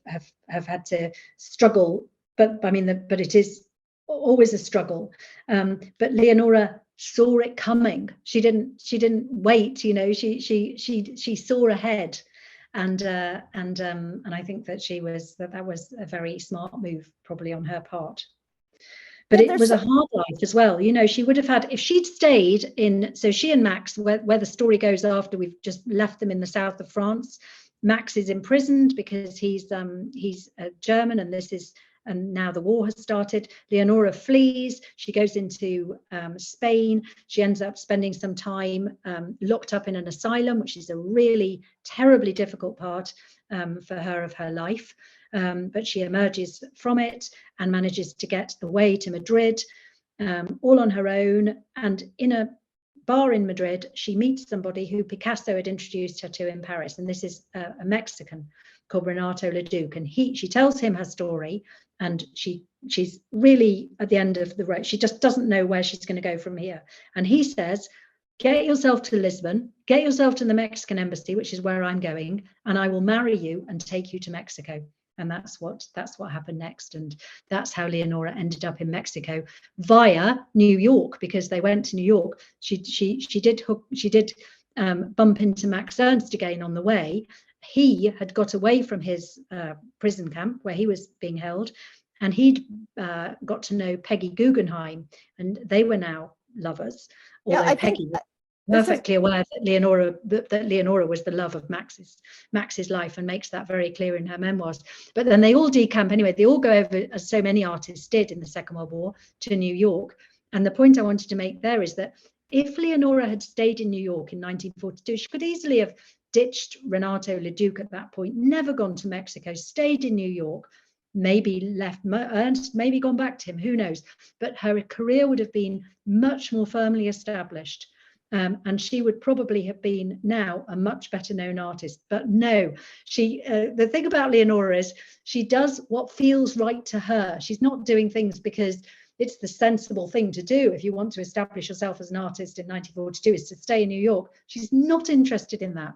have had to struggle. But but it is always a struggle. But Leonora saw it coming. She didn't wait. She saw ahead. And I think that that was a very smart move, probably on her part. But it was a hard life as well. She would have had, if she'd stayed in, so she and Max, where the story goes after we've just left them in the south of France, Max is imprisoned because he's a German, and now the war has started. Leonora flees. She goes into Spain. She ends up spending some time locked up in an asylum, which is a really terribly difficult part for her of her life. But she emerges from it and manages to get away to Madrid, all on her own. And in a bar in Madrid, she meets somebody who Picasso had introduced her to in Paris. And this is a Mexican called Renato Leduc. And she tells him her story. And she's really at the end of the road. She just doesn't know where she's going to go from here. And he says, get yourself to Lisbon, get yourself to the Mexican embassy, which is where I'm going, and I will marry you and take you to Mexico. And that's what happened next. And that's how Leonora ended up in Mexico via New York, because they went to New York. She did bump into Max Ernst again on the way. He had got away from his prison camp where he was being held, and he'd got to know Peggy Guggenheim, and they were now lovers. Although Peggy was perfectly aware that Leonora was the love of Max's life, and makes that very clear in her memoirs. But then they all decamp anyway. They all go over, as so many artists did in the Second World War, to New York. And the point I wanted to make there is that if Leonora had stayed in New York in 1942, she could easily have ditched Renato Leduc at that point, never gone to Mexico, stayed in New York, maybe left Ernst, maybe gone back to him, who knows? But her career would have been much more firmly established. And she would probably have been now a much better known artist. But no, the thing about Leonora is she does what feels right to her. She's not doing things because it's the sensible thing to do. If you want to establish yourself as an artist in 1942, is to stay in New York. She's not interested in that.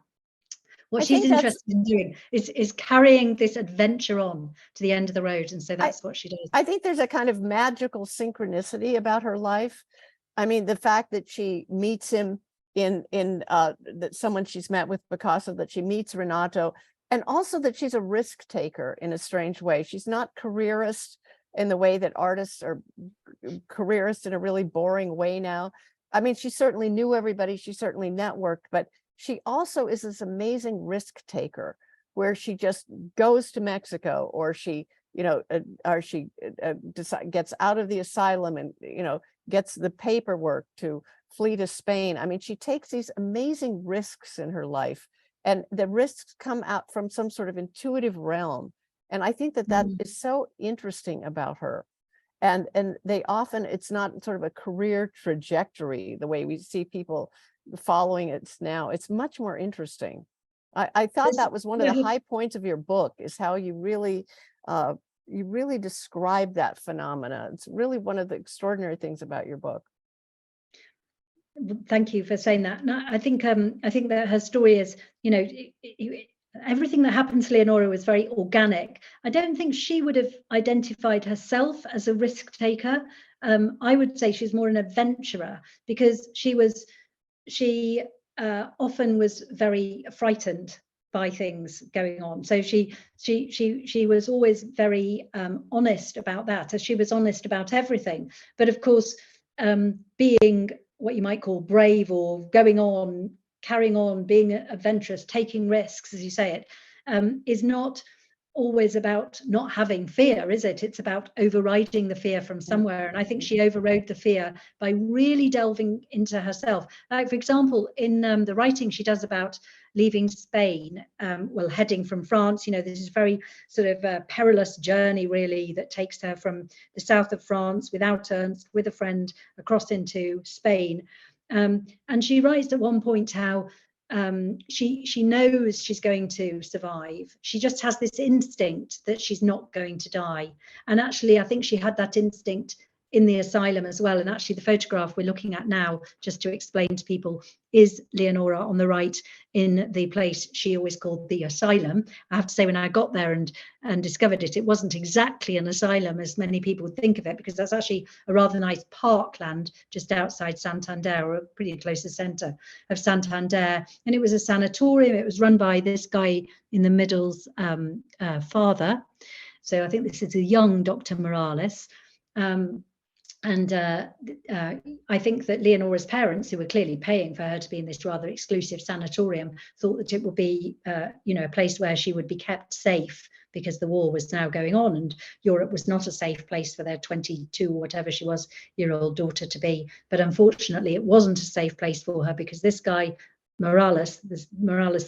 What she's interested in doing is carrying this adventure on to the end of the road. And so that's what she does. I think there's a kind of magical synchronicity about her life. I mean, the fact that she meets him in that someone she's met with Picasso, that she meets Renato, and also that she's a risk taker in a strange way. She's not careerist in the way that artists are careerists in a really boring way now. I mean, she certainly knew everybody. She certainly networked, but she also is this amazing risk taker where she just goes to Mexico, or she gets out of the asylum and, gets the paperwork to flee to Spain. I mean, she takes these amazing risks in her life, and the risks come out from some sort of intuitive realm. And I think that is so interesting about her. And they often, it's not sort of a career trajectory the way we see people following it now. It's much more interesting. I thought that was one of the high points of your book, is how you really describe that phenomena. It's really one of the extraordinary things about your book. Thank you for saying that. No, I think that her story is, everything that happened to Leonora was very organic. I don't think she would have identified herself as a risk taker. I would say she's more an adventurer, because she she often was very frightened by things going on. So she was always very honest about that, as she was honest about everything. But of course, being what you might call brave, or going on, carrying on, being adventurous, taking risks, as you say it, is not always about not having fear, is it? It's about overriding the fear from somewhere. And I think she overrode the fear by really delving into herself. Like, for example, in the writing she does about leaving Spain, well, heading from France, you know, this is very sort of perilous journey, really, that takes her from the south of France without Ernst, with a friend, across into Spain. And she writes at one point how she knows she's going to survive. She just has this instinct that she's not going to die. And actually, I think she had that instinct in the asylum as well. And actually, the photograph we're looking at now, just to explain to people, is Leonora on the right in the place she always called the asylum. I have to say, when I got there and discovered it, it wasn't exactly an asylum as many people would think of it, because that's actually a rather nice parkland just outside Santander, or pretty close to the centre of Santander. And it was a sanatorium. It was run by this guy in the middle's father. So I think this is a young Dr. Morales. And I think that Leonora's parents, who were clearly paying for her to be in this rather exclusive sanatorium, thought that it would be, you know, a place where she would be kept safe, because the war was now going on and Europe was not a safe place for their 22 or whatever she was year-old daughter to be. But unfortunately, it wasn't a safe place for her, because this guy Morales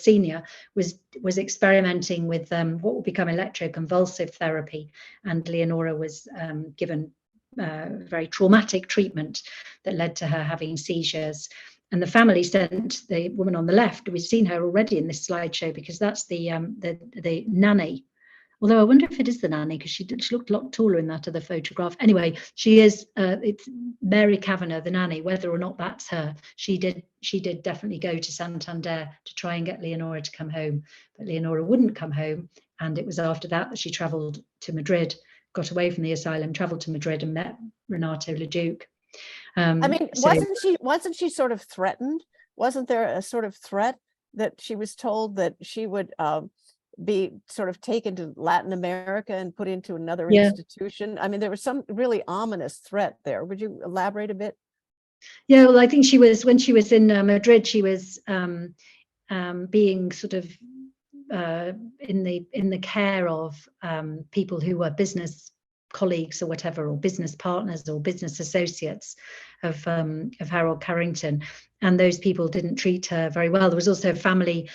Senior, was experimenting with what would become electroconvulsive therapy, and Leonora was given very traumatic treatment that led to her having seizures. And the family sent the woman on the left. We've seen her already in this slideshow, because that's the nanny. Although I wonder if it is the nanny, because she looked a lot taller in that other photograph. Anyway, she is. It's Mary Kavanagh, the nanny. Whether or not that's her, she did definitely go to Santander to try and get Leonora to come home, but Leonora wouldn't come home. And it was after that she travelled to Madrid, got away from the asylum, travelled to Madrid, and met Renato Leduc. I mean, wasn't she sort of threatened? Wasn't there a sort of threat that she was told that she would be sort of taken to Latin America and put into another institution? I mean, there was some really ominous threat there. Would you elaborate a bit? Yeah, well, I think she was, when she was in Madrid, she was being sort of in the care of people who were business colleagues or whatever, or business partners or business associates of Harold Carrington, and those people didn't treat her very well. There was also a family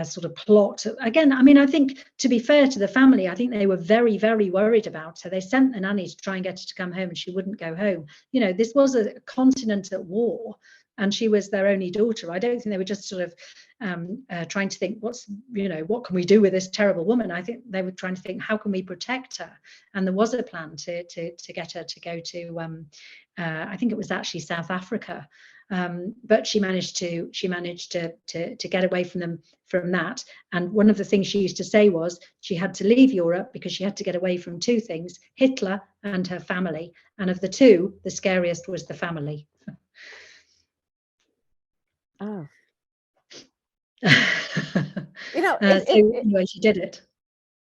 sort of plot. Again, I mean, I think, to be fair to the family, I think they were very, very worried about her. They sent the nanny to try and get her to come home, and she wouldn't go home. You know, this was a continent at war, and she was their only daughter. I don't think they were just sort of trying to think, what can we do with this terrible woman? I think they were trying to think, how can we protect her? And there was a plan to get her to go to, I think it was actually South Africa. But she managed to get away from that. And one of the things she used to say was she had to leave Europe because she had to get away from two things: Hitler and her family. And of the two, the scariest was the family. Oh. Anyway, she did it.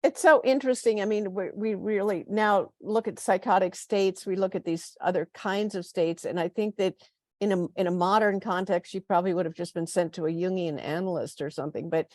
It's so interesting. I mean, we really now look at psychotic states. We look at these other kinds of states, and I think that in a modern context, she probably would have just been sent to a Jungian analyst or something. But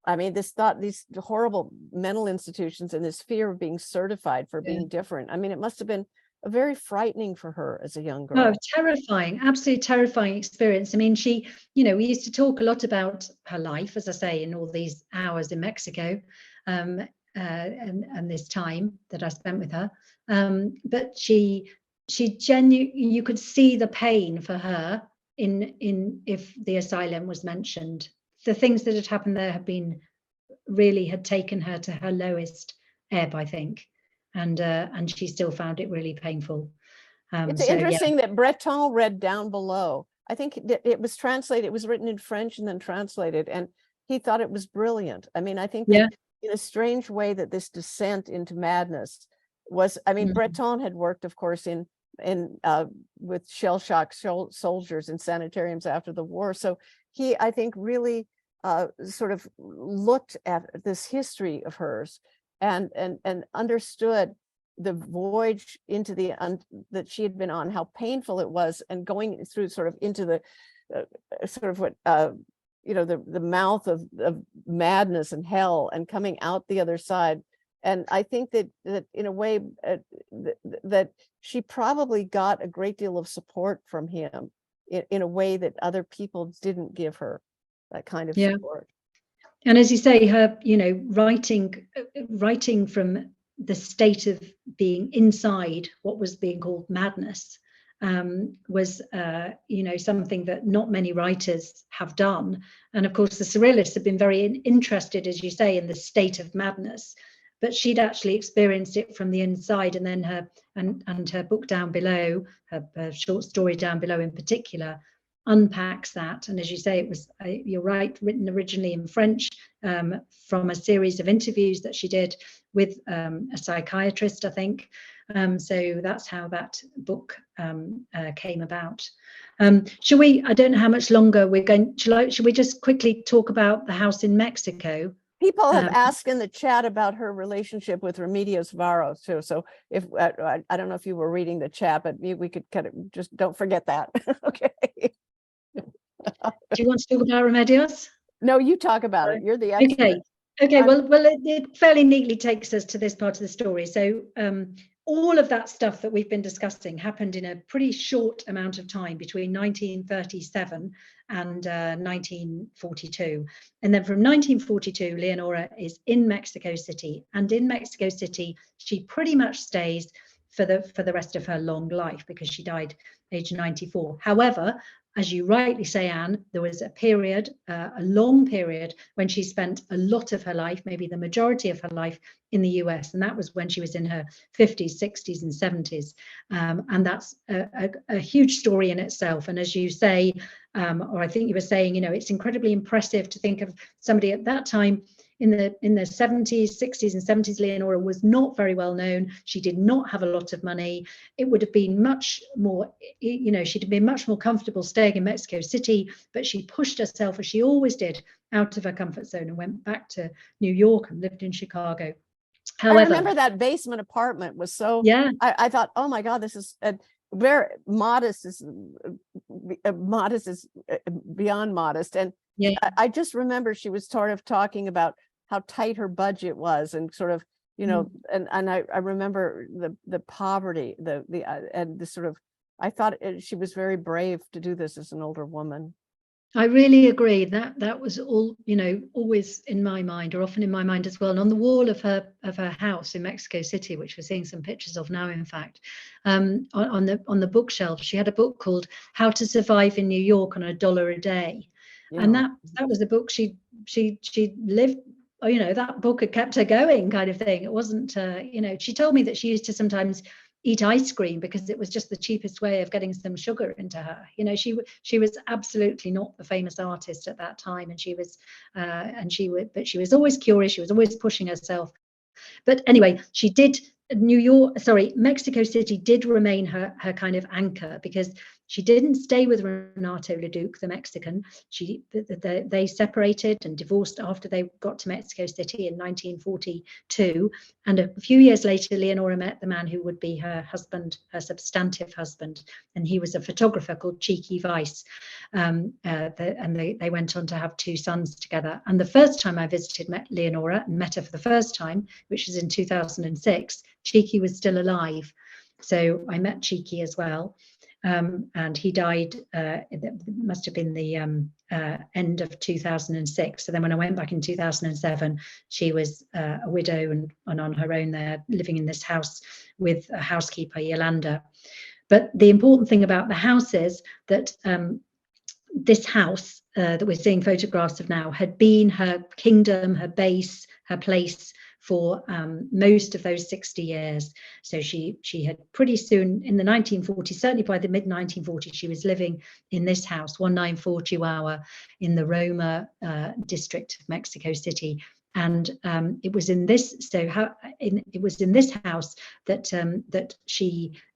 I mean, these horrible mental institutions and this fear of being certified for being different. I mean, it must have been very frightening for her as a young girl. Oh, terrifying, absolutely terrifying experience. I mean, she, we used to talk a lot about her life, as I say, in all these hours in Mexico, and this time that I spent with her. But she you could see the pain for her in if the asylum was mentioned. The things that had happened there had taken her to her lowest ebb, I think. And she still found it really painful. It's interesting that Breton read down below. I think it was translated, it was written in French and then translated, and he thought it was brilliant. I mean, I think that in a strange way that this descent into madness was, I mean, Breton had worked, of course, in with shell shock soldiers in sanitariums after the war. So he, I think, really sort of looked at this history of hers and understood the voyage into the that she had been on, how painful it was, and going through sort of into the sort of what the mouth of madness and hell, and coming out the other side. And I think that in a way that she probably got a great deal of support from him in a way that other people didn't give her that kind of support. And as you say, her, writing from the state of being inside what was being called madness was something that not many writers have done. And of course, the Surrealists have been very interested, as you say, in the state of madness, but she'd actually experienced it from the inside. And then her book down below, her short story down below in particular, unpacks that. And as you say, it was, you're right, written originally in French from a series of interviews that she did with a psychiatrist, I think. So that's how that book came about. Shall we, I don't know how much longer we're going, should we just quickly talk about the house in Mexico? People have asked in the chat about her relationship with Remedios Varo too. So if I don't know if you were reading the chat, but we could kind of just don't forget that. Okay. Do you want to talk about Remedios? No, you talk about it. You're the expert. Okay. Well, it fairly neatly takes us to this part of the story. So all of that stuff that we've been discussing happened in a pretty short amount of time between 1937 and 1942. And then from 1942, Leonora is in Mexico City. And in Mexico City, she pretty much stays for the rest of her long life, because she died age 94. However, as you rightly say, Anne, there was a period, a long period, when she spent a lot of her life, maybe the majority of her life, in the US. And that was when she was in her 50s, 60s, and 70s. And that's a huge story in itself. And as you say, or I think you were saying, it's incredibly impressive to think of somebody at that time in the 70s, 60s, and 70s. Leonora was not very well known. She did not have a lot of money. It would have been much more, she'd have been much more comfortable staying in Mexico City, but she pushed herself, as she always did, out of her comfort zone and went back to New York and lived in Chicago. However, I remember that basement apartment was so, I thought, oh my God, this is very modest, is beyond modest. And I just remember she was sort of talking about how tight her budget was, and sort of, and I remember the poverty, and the sort of, I thought she was very brave to do this as an older woman. I really agree. That was all, always in my mind, or often in my mind as well. And on the wall of her house in Mexico City, which we're seeing some pictures of now, in fact, on the bookshelf, she had a book called How to Survive in New York on $1 a Day. Yeah. And that was the book she lived. That book had kept her going, kind of thing. It wasn't, she told me that she used to sometimes eat ice cream because it was just the cheapest way of getting some sugar into her. She was absolutely not the famous artist at that time, and she was always curious. She was always pushing herself. But anyway, she did. Mexico City did remain her kind of anchor, because she didn't stay with Renato Leduc, the Mexican. They separated and divorced after they got to Mexico City in 1942. And a few years later, Leonora met the man who would be her husband, her substantive husband. And he was a photographer called Cheeky Weiss. And they went on to have 2 sons together. And the first time I visited Leonora and met her for the first time, which was in 2006, Cheeky was still alive. So I met Cheeky as well. And he died, it must have been the end of 2006. So then when I went back in 2007, she was a widow and on her own there, living in this house with a housekeeper, Yolanda. But the important thing about the house is that this house that we're seeing photographs of now had been her kingdom, her base, her place for most of those 60 years. So she had pretty soon, in the 1940s, certainly by the mid-1940s, she was living in this house, 194 Chihuahua, in the Roma district of Mexico City. And it was in this, it was in this house that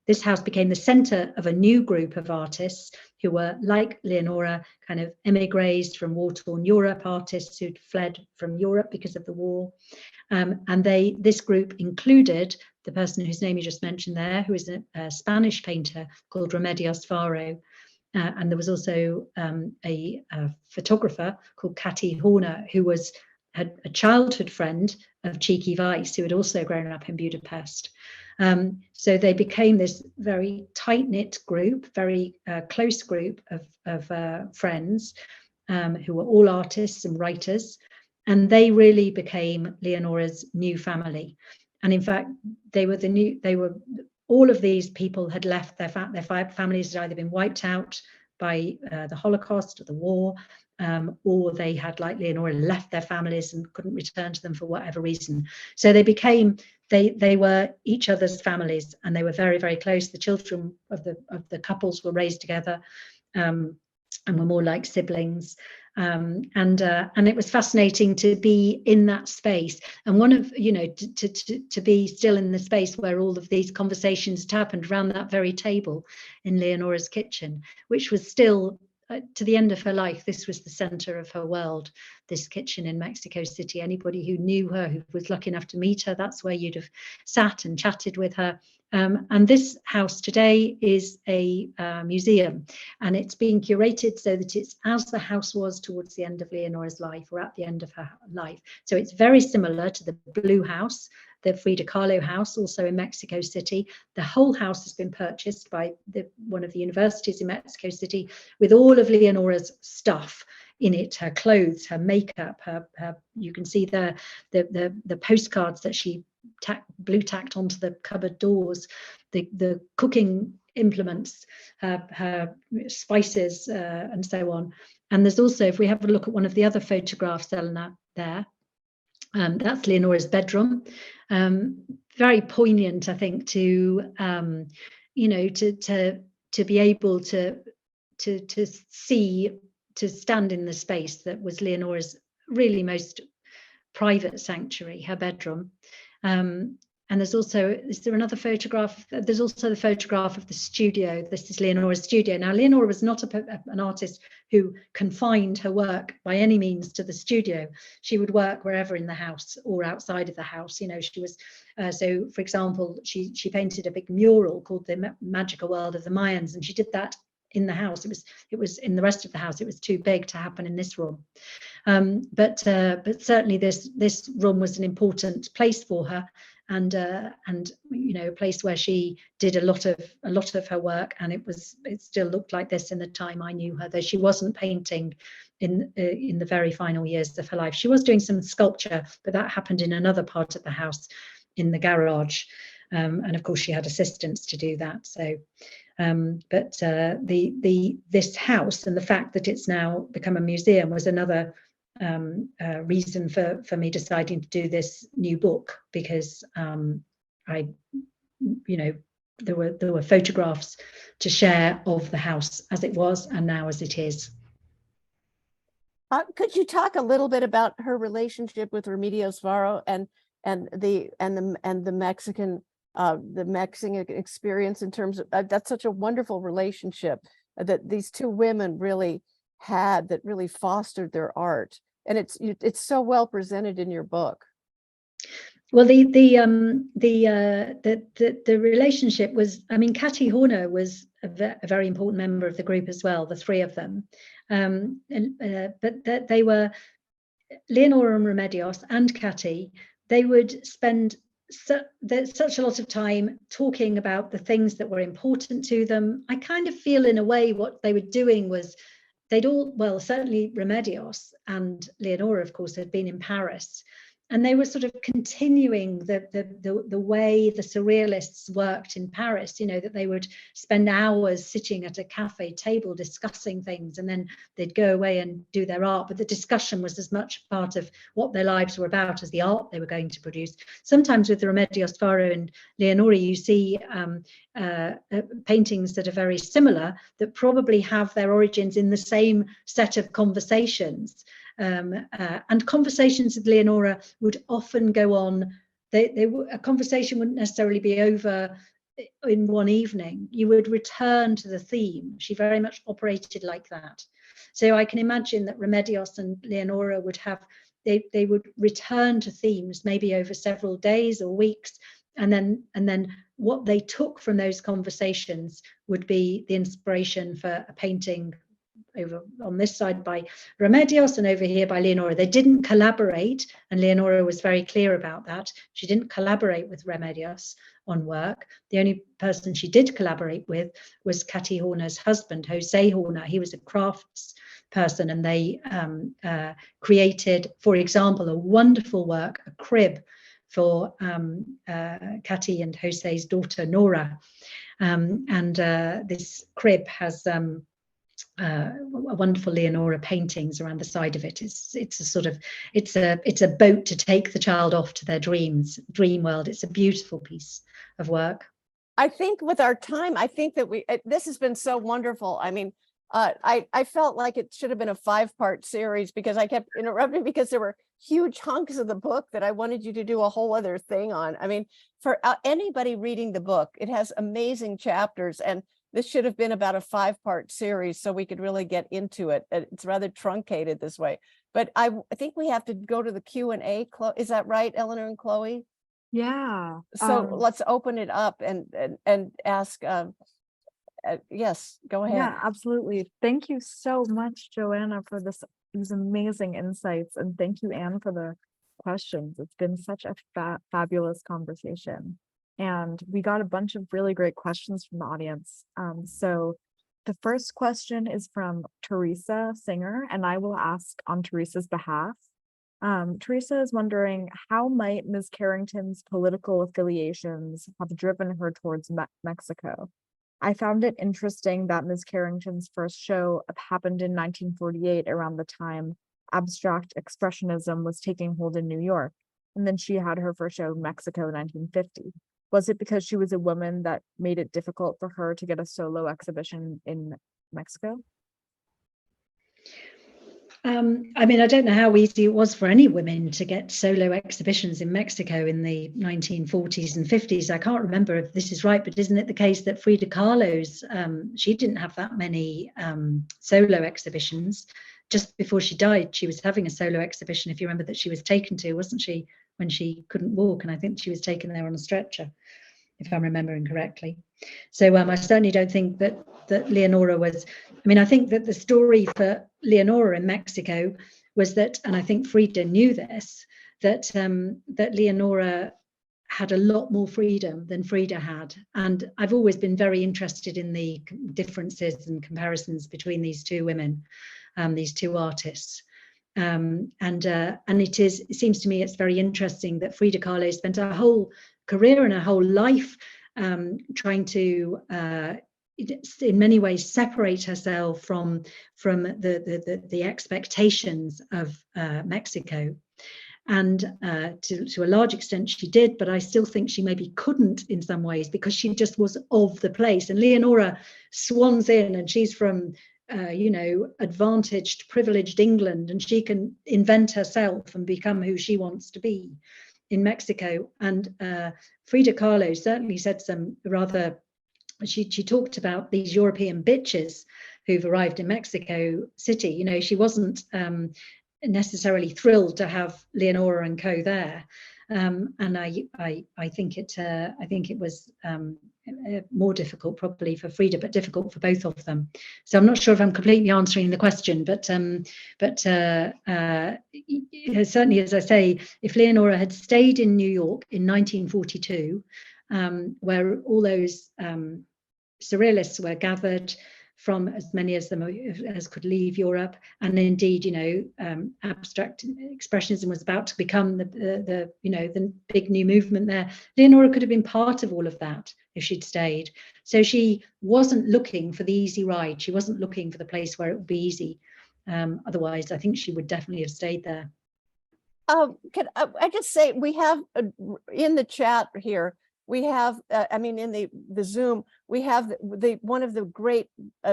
this house became the center of a new group of artists who were, like Leonora, kind of emigres from war-torn Europe, artists who'd fled from Europe because of the war. And this group included the person whose name you just mentioned there, who is a Spanish painter called Remedios Varo. And there was also a photographer called Kati Horner, who had a childhood friend of Cheeky Weiss, who had also grown up in Budapest. So they became this very tight-knit group, very close group of friends who were all artists and writers. And they really became Leonora's new family. And in fact, all of these people had left their families had either been wiped out by the Holocaust or the war, or they had, like Leonora, left their families and couldn't return to them for whatever reason. So they were each other's families, and they were very, very close. The children of the couples were raised together and were more like siblings. And it was fascinating to be in that space, and to be still in the space where all of these conversations had happened around that very table in Leonora's kitchen, which was still to the end of her life. This was the center of her world, this kitchen in Mexico City. Anybody who knew her, who was lucky enough to meet her, that's where you'd have sat and chatted with her. And this house today is a museum, and it's being curated so that it's as the house was towards the end of Leonora's life, or at the end of her life. So it's very similar to the Blue House, the Frida Kahlo house, also in Mexico City. The whole house has been purchased by one of the universities in Mexico City, with all of Leonora's stuff in it, her clothes, her makeup, her you can see the postcards that she blue tacked onto the cupboard doors, the cooking implements, her spices, and so on. And there's also, if we have a look at one of the other photographs, Eleanor, there, that's Leonora's bedroom. Very poignant, I think, to to be able to see, to stand in the space that was Leonora's really most private sanctuary, her bedroom. And there's also, is there another photograph? There's also the photograph of the studio. This is Leonora's studio. Now, Leonora was not an artist who confined her work by any means to the studio. She would work wherever in the house or outside of the house. She was, so for example, she painted a big mural called The Magical World of the Mayans, and she did that in the house. It was in the rest of the house, it was too big to happen in this room. But certainly this room was an important place for her, and a place where she did a lot of her work, and it still looked like this in the time I knew her, though she wasn't painting in the very final years of her life. She was doing some sculpture, but that happened in another part of the house, in the garage, and of course she had assistants to do that. So this house, and the fact that it's now become a museum, was another reason for me deciding to do this new book, because there were photographs to share of the house as it was and now as it is. Could you talk a little bit about her relationship with Remedios Varo and the Mexican experience, in terms of that's such a wonderful relationship that these two women really had, that really fostered their art, and it's so well presented in your book. Well, the relationship was, I mean, Kati Horner was a very important member of the group as well, the three of them, but they were, Leonora and Remedios and Kati, they would spend such a lot of time talking about the things that were important to them. I kind of feel, in a way, what they were doing was, they'd all, well, certainly Remedios and Leonora, of course, had been in Paris, and they were sort of continuing the way the Surrealists worked in Paris, that they would spend hours sitting at a cafe table discussing things, and then they'd go away and do their art. But the discussion was as much part of what their lives were about as the art they were going to produce. Sometimes with Remedios Varo and Leonora, you see paintings that are very similar, that probably have their origins in the same set of conversations. And conversations with Leonora would often go on. A conversation wouldn't necessarily be over in one evening. You would return to the theme. She very much operated like that. So I can imagine that Remedios and Leonora would have, they would return to themes maybe over several days or weeks, and then what they took from those conversations would be the inspiration for a painting over on this side by Remedios and over here by Leonora. They didn't collaborate, and Leonora was very clear about that. She didn't collaborate with Remedios on work. The only person she did collaborate with was Cathy Horner's husband, Jose Horner. He was a crafts person, and they created, for example, a wonderful work, a crib for Cathy and Jose's daughter Nora, and this crib has a wonderful Leonora paintings around the side of it. It's a sort of, it's a boat to take the child off to their dream world. It's a beautiful piece of work. I think with our time, I think that this has been so wonderful. I mean, I felt like it should have been a 5-part series, because I kept interrupting because there were huge hunks of the book that I wanted you to do a whole other thing on. I mean, for anybody reading the book, it has amazing chapters, and this should have been about a 5-part series so we could really get into it. It's rather truncated this way, but I think we have to go to the Q&A. Is that right, Eleanor and Chloe? Yeah. So let's open it up and ask. Yes, go ahead. Yeah, absolutely. Thank you so much, Joanna, for these amazing insights, and thank you, Anne, for the questions. It's been such a fabulous conversation, and we got a bunch of really great questions from the audience. So the first question is from Teresa Singer, and I will ask on Teresa's behalf. Teresa is wondering, how might Ms. Carrington's political affiliations have driven her towards Mexico? I found it interesting that Ms. Carrington's first show happened in 1948, around the time abstract expressionism was taking hold in New York, and then she had her first show in Mexico in 1950. Was it because she was a woman that made it difficult for her to get a solo exhibition in Mexico? I mean, I don't know how easy it was for any women to get solo exhibitions in Mexico in the 1940s and 50s. I can't remember if this is right, but isn't it the case that Frida Kahlo's, she didn't have that many solo exhibitions? Just before she died, she was having a solo exhibition, if you remember, that she was taken to, wasn't she, when she couldn't walk? And I think she was taken there on a stretcher, if I'm remembering correctly. So I certainly don't think that Leonora was, I mean, I think that the story for Leonora in Mexico was that, and I think Frida knew this, that Leonora had a lot more freedom than Frida had. And I've always been very interested in the differences and comparisons between these two women, these two artists. And it seems to me it's very interesting that Frida Kahlo spent her whole career and her whole life trying to in many ways separate herself from the expectations of Mexico, and to a large extent she did, but I still think she maybe couldn't in some ways, because she just was of the place. And Leonora swans in, and she's from advantaged, privileged England, and she can invent herself and become who she wants to be in Mexico. And Frida Kahlo certainly said some rather, she talked about these European bitches who've arrived in Mexico City. You know, she wasn't necessarily thrilled to have Leonora and co there. And I think it was more difficult probably for Frida, but difficult for both of them. So I'm not sure if I'm completely answering the question, but certainly, as I say, if Leonora had stayed in New York in 1942, where all those surrealists were gathered from, as many as them as could leave Europe, and indeed, abstract expressionism was about to become the big new movement there. Leonora could have been part of all of that if she'd stayed. So she wasn't looking for the easy ride. She wasn't looking for the place where it would be easy. Otherwise, I think she would definitely have stayed there. Can I just say, we have in the chat here, we have, in the Zoom, we have one of the great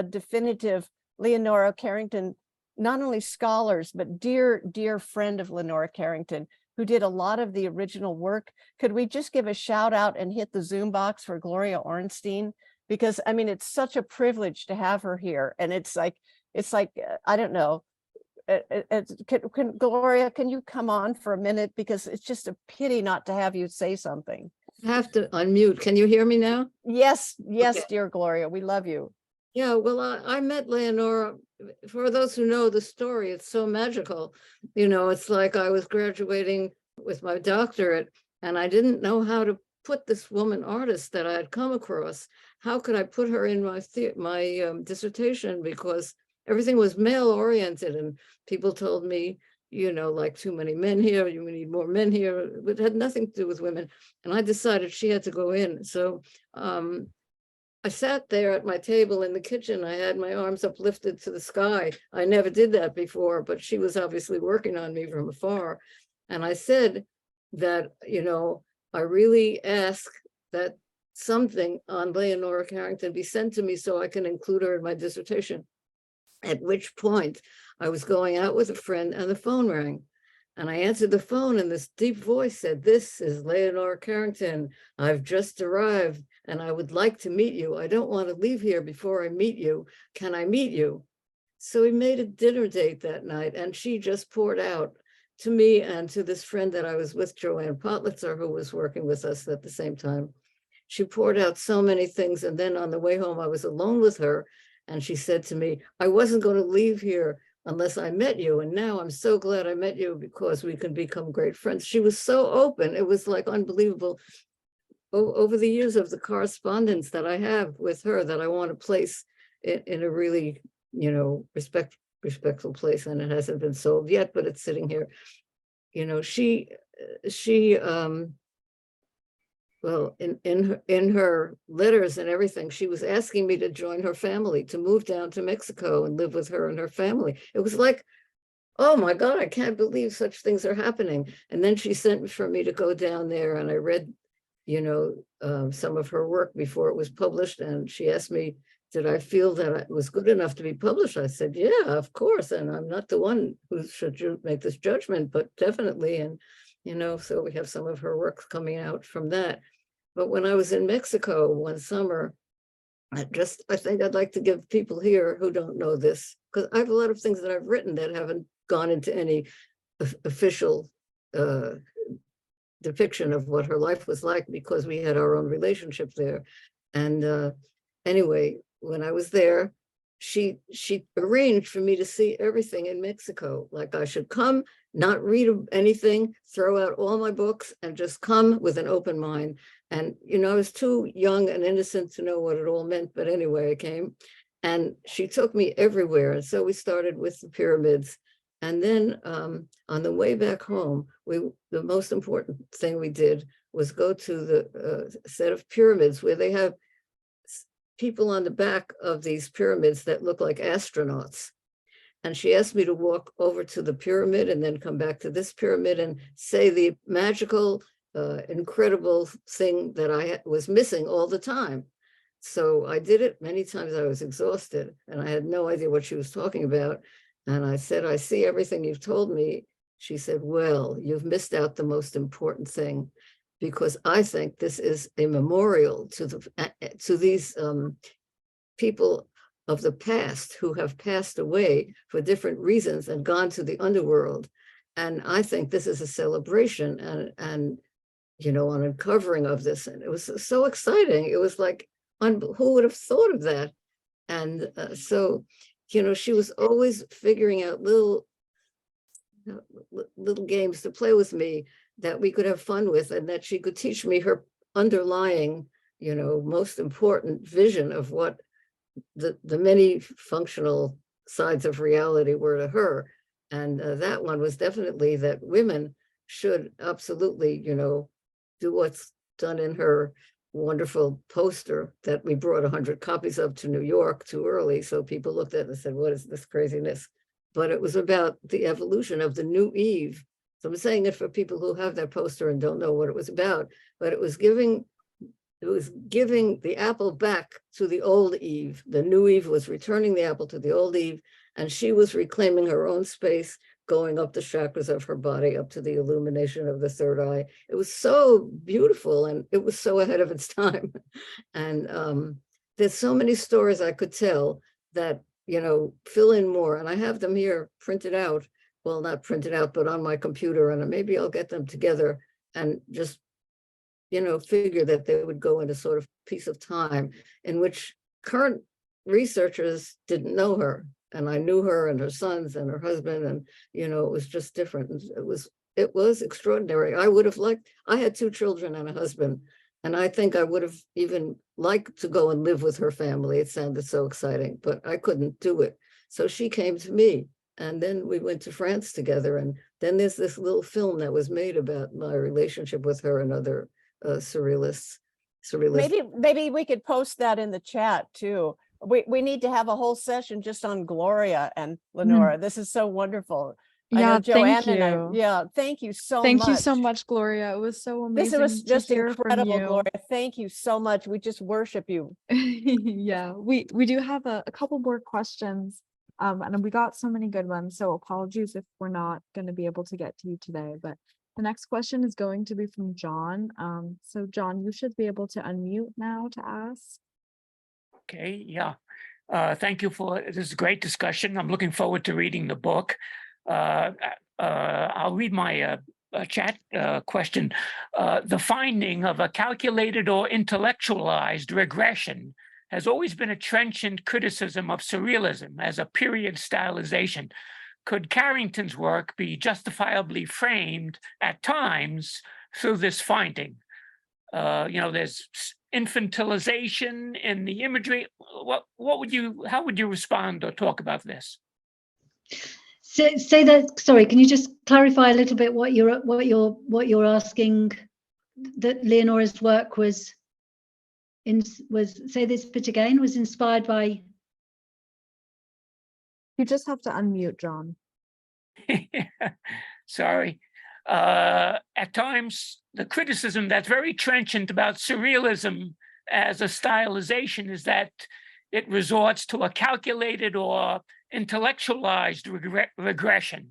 definitive Leonora Carrington, not only scholars, but dear friend of Leonora Carrington, who did a lot of the original work. Could we just give a shout out and hit the Zoom box for Gloria Ornstein? Because I mean, it's such a privilege to have her here. And it's like, I don't know. Gloria, can you come on for a minute? Because it's just a pity not to have you say something. I have to unmute. Can you hear me now? Yes, yes, Okay. dear Gloria, we love you. Yeah, well, I met Leonora. For those who know the story, it's so magical. You know, it's like I was graduating with my doctorate and I didn't know how to put this woman artist that I had come across. How could I put her in my dissertation? Because everything was male oriented and people told me, you know, like too many men here, you need more men here, but it had nothing to do with women. And I decided she had to go in. So I sat there at my table in the kitchen. I had my arms uplifted to the sky. I never did that before, but she was obviously working on me from afar. And I said that, you know, I really ask that something on Leonora Carrington be sent to me so I can include her in my dissertation. At which point I was going out with a friend and the phone rang. And I answered the phone and this deep voice said, "This is Leonora Carrington. I've just arrived and I would like to meet you. I don't want to leave here before I meet you. Can I meet you?" So we made a dinner date that night and she just poured out to me and to this friend that I was with, Joanna Potlitzer, who was working with us at the same time. She poured out so many things. And then on the way home, I was alone with her. And she said to me, "I wasn't going to leave here unless I met you. And now I'm so glad I met you because we can become great friends." She was so open. It was like unbelievable. Over the years of the correspondence that I have with her that I want to place in a really, you know, respectful place. And it hasn't been sold yet, but it's sitting here. You know, well, in her letters and everything, she was asking me to join her family, to move down to Mexico and live with her and her family. It was like, oh my God, I can't believe such things are happening. And then she sent for me to go down there and I read, you know, some of her work before it was published. And she asked me, did I feel that it was good enough to be published? I said, yeah, of course. And I'm not the one who should make this judgment, but definitely. And you know, so we have some of her work coming out from that. But when I was in Mexico one summer, I think I'd like to give people here who don't know this, because I have a lot of things that I've written that haven't gone into any official depiction of what her life was like because we had our own relationship there. And anyway, when I was there, she arranged for me to see everything in Mexico. Like I should come, not read anything, throw out all my books and just come with an open mind. And, you know, I was too young and innocent to know what it all meant. But anyway, I came and she took me everywhere. And so we started with the pyramids. And then on the way back home, the most important thing we did was go to the set of pyramids where they have people on the back of these pyramids that look like astronauts. And she asked me to walk over to the pyramid and then come back to this pyramid and say the magical, incredible thing that I was missing all the time. So I did it many times. I was exhausted and I had no idea what she was talking about. And I said, "I see everything you've told me." She said, "Well, you've missed out the most important thing, because I think this is a memorial to these people of the past who have passed away for different reasons and gone to the underworld. And I think this is a celebration and you know, an uncovering of this." And it was so exciting. It was like, who would have thought of that? And so, you know, she was always figuring out little games to play with me that we could have fun with, and that she could teach me her underlying, you know, most important vision of what the many functional sides of reality were to her. And that one was definitely that women should absolutely, you know, do what's done in her wonderful poster that we brought 100 copies of to New York too early. So people looked at it and said, "What is this craziness?" But it was about the evolution of the new Eve. So I'm saying it for people who have that poster and don't know what it was about, but it was giving the apple back to the old Eve. The new Eve was returning the apple to the old Eve, and she was reclaiming her own space going up the chakras of her body, up to the illumination of the third eye. It was so beautiful, and it was so ahead of its time. And there's so many stories I could tell that, fill in more. And I have them here printed out. Well, not printed out, but on my computer. And maybe I'll get them together and just, figure that they would go in a sort of piece of time in which current researchers didn't know her. And I knew her and her sons and her husband, and it was just different. It was extraordinary. I had 2 children and a husband, and I think I would have even liked to go and live with her family. It sounded so exciting, but I couldn't do it. So she came to me, and then we went to France together. And then there's this little film that was made about my relationship with her and other surrealists. Maybe we could post that in the chat too. We need to have a whole session just on Gloria and Leonora. This is so wonderful. I know Joanna thank you. Thank you so much. Thank you so much, Gloria. It was so amazing. This was just to hear incredible, from you. Gloria. Thank you so much. We just worship you. Yeah, we do have a couple more questions, and we got so many good ones. So apologies if we're not going to be able to get to you today. But the next question is going to be from John. So John, you should be able to unmute now to ask. Okay, yeah. Thank you for this great discussion. I'm looking forward to reading the book. I'll read my chat question. The finding of a calculated or intellectualized regression has always been a trenchant criticism of surrealism as a period stylization. Could Carrington's work be justifiably framed at times through this finding? There's infantilization in the imagery. How would you respond or talk about this? Say that. Sorry, can you just clarify a little bit what you're asking? That Leonora's work was say this bit again, was inspired by. You just have to unmute, John. Sorry. At times, the criticism that's very trenchant about surrealism as a stylization is that it resorts to a calculated or intellectualized regression,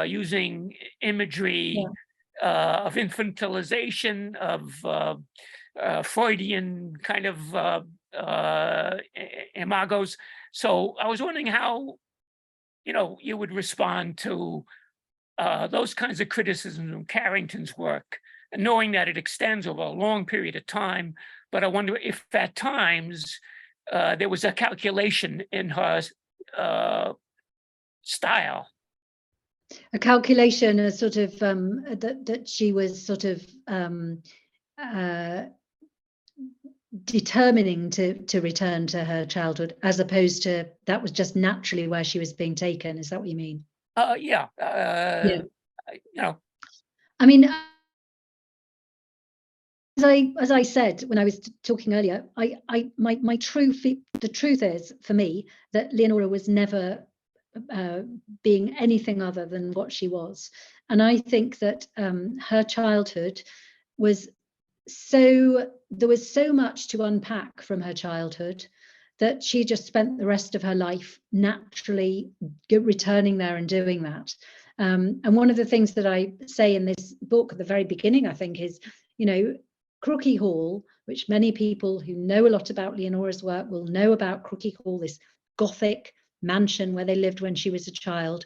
using imagery of infantilization, of Freudian kind of imagos. So I was wondering how, you would respond to those kinds of criticisms of Carrington's work, and knowing that it extends over a long period of time. But I wonder if at times there was a calculation in her style. A calculation, a sort of that she was sort of determining to return to her childhood, as opposed to that was just naturally where she was being taken. Is that what you mean? Yeah. I mean, as I said when I was talking earlier, the truth is for me that Leonora was never being anything other than what she was, and I think that her childhood was there was so much to unpack from her childhood that she just spent the rest of her life naturally returning there and doing that. And one of the things that I say in this book at the very beginning, I think, is, Crookie Hall, which many people who know a lot about Leonora's work will know about Crookie Hall, this Gothic mansion where they lived when she was a child.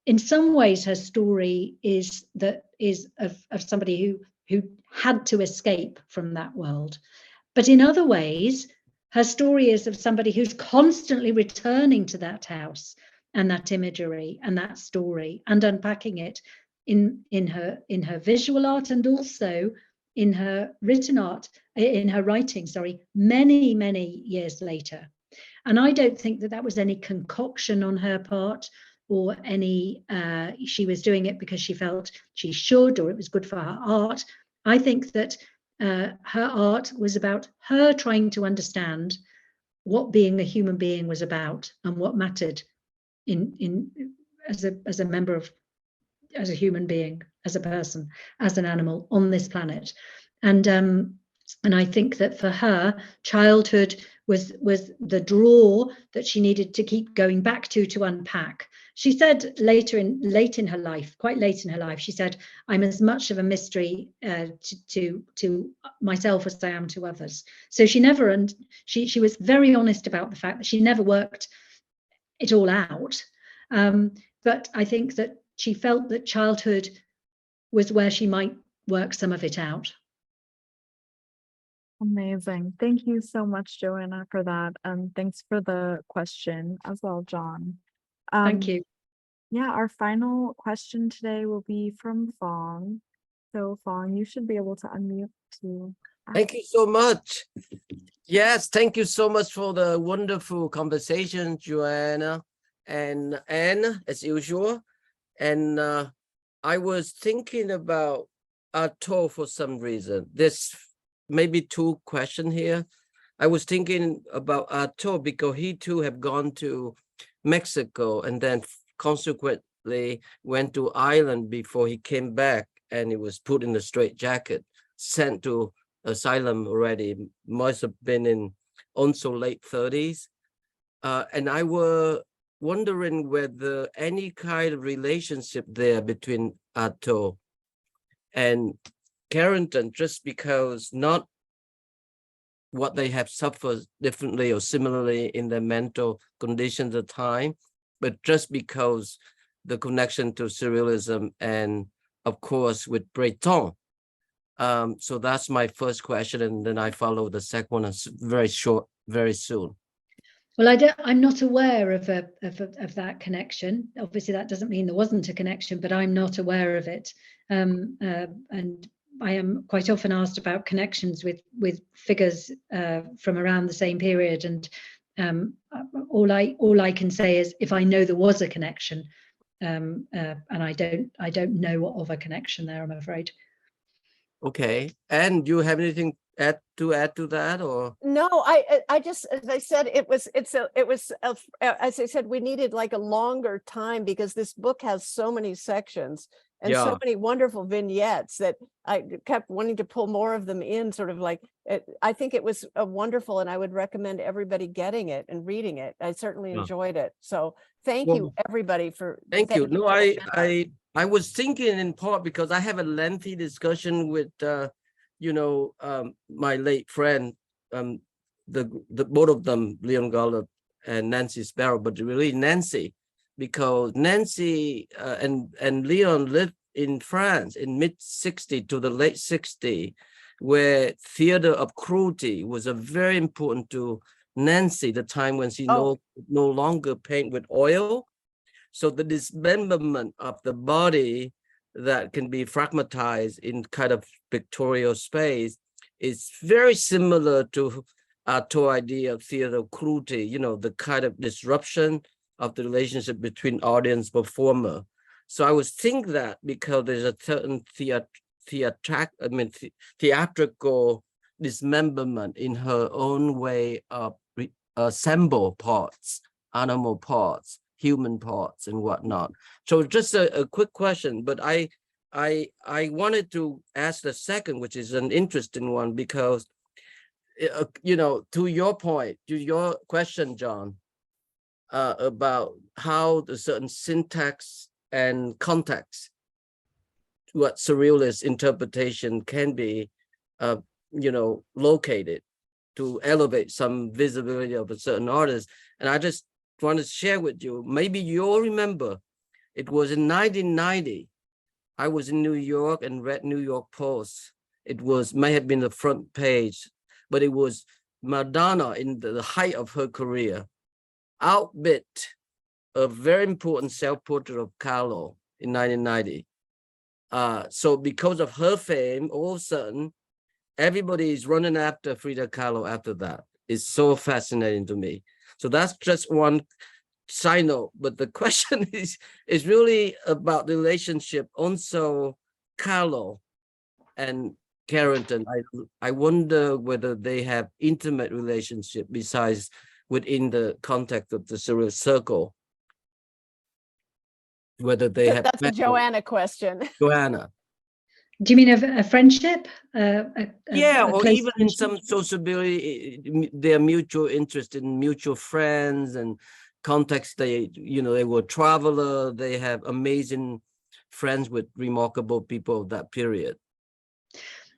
In some ways, her story is of somebody who had to escape from that world. But in other ways, her story is of somebody who's constantly returning to that house and that imagery and that story and unpacking it in her visual art and also in her written art, in her writing, many, many years later. And I don't think that was any concoction on her part or any, she was doing it because she felt she should or it was good for her art. I think that her art was about her trying to understand what being a human being was about and what mattered as a member of, as a human being, as a person, as an animal on this planet. And I think that for her, childhood was the drawer that she needed to keep going back to unpack. She said late in her life, quite late in her life, she said, "I'm as much of a mystery to myself as I am to others." So she never, and she was very honest about the fact that she never worked it all out. But I think that she felt that childhood was where she might work some of it out. Amazing. Thank you so much, Joanna, for that. Thanks for the question as well, John. Thank you. Yeah, our final question today will be from Fong. So Fong, you should be able to unmute to ask. Thank you so much. Yes, thank you so much for the wonderful conversation, Joanna and Anne, as usual. And I was thinking about Artaud for some reason. There's maybe two questions here. I was thinking about Artaud because he too have gone to Mexico and then consequently went to Ireland before he came back, and he was put in the straitjacket, sent to asylum already, must have been in also late 30s. And I were wondering whether any kind of relationship there between Artaud and Carrington, just because not what they have suffered differently or similarly in their mental conditions at the time, but just because the connection to surrealism and of course with Breton. So that's my first question, and then I follow the second one very short, very soon. Well, I'm not aware of that connection. Obviously, that doesn't mean there wasn't a connection, but I'm not aware of it. And I am quite often asked about connections with figures from around the same period, and all I can say is if I know there was a connection, and I don't know of a connection there, I'm afraid. Okay, and do you have anything to add to that, or? No, I just, as I said, as I said, we needed like a longer time because this book has so many sections and so many wonderful vignettes that I kept wanting to pull more of them in, sort of like, I think it was wonderful, and I would recommend everybody getting it and reading it. I certainly enjoyed it. So thank you, everybody, for. Thank you. No, I was thinking in part because I have a lengthy discussion with, my late friend, the both of them, Leon Gollop and Nancy Sparrow, but really Nancy, because Nancy and Leon lived in France in mid-60s to the late 60s, where theater of cruelty was a very important to Nancy, the time when she no longer paint with oil. So the dismemberment of the body that can be fragmentized in kind of pictorial space is very similar to Artaud's idea of theater of cruelty, the kind of disruption of the relationship between audience performer. So I was thinking that because there's a certain theatrical dismemberment in her own way of assemble parts, animal parts, human parts, and whatnot. So just a quick question, but I wanted to ask the second, which is an interesting one, because to your point, to your question, John, about how the certain syntax and context, what surrealist interpretation can be, located to elevate some visibility of a certain artist. And I just want to share with you, maybe you'll remember, it was in 1990, I was in New York and read New York Post. It may have been the front page, but it was Madonna in the height of her career, outbid a very important self-portrait of Kahlo in 1990. So because of her fame, all of a sudden, everybody is running after Frida Kahlo after that. It's so fascinating to me. So that's just one side note. But the question is really about the relationship also Kahlo and Carrington. I wonder whether they have intimate relationship besides within the context of the Surreal Circle. Whether they have. That's a Joanna question. Joanna. Do you mean a friendship? Or even in some sociability, their mutual interest in mutual friends and context, they were traveler, they have amazing friends with remarkable people of that period.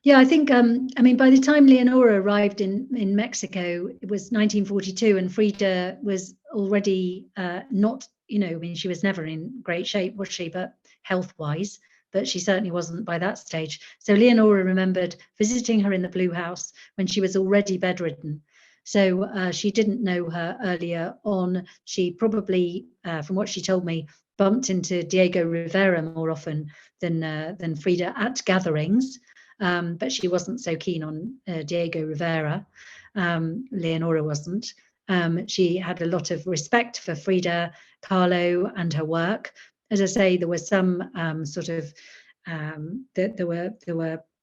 Yeah, I think, I mean, by the time Leonora arrived in Mexico, it was 1942, and Frida was already not, I mean, she was never in great shape, was she, but health-wise, but she certainly wasn't by that stage. So Leonora remembered visiting her in the Blue House when she was already bedridden. So she didn't know her earlier on. She probably, from what she told me, bumped into Diego Rivera more often than Frida at gatherings. But she wasn't so keen on Diego Rivera. Leonora wasn't. She had a lot of respect for Frida Kahlo and her work. As I say, there was some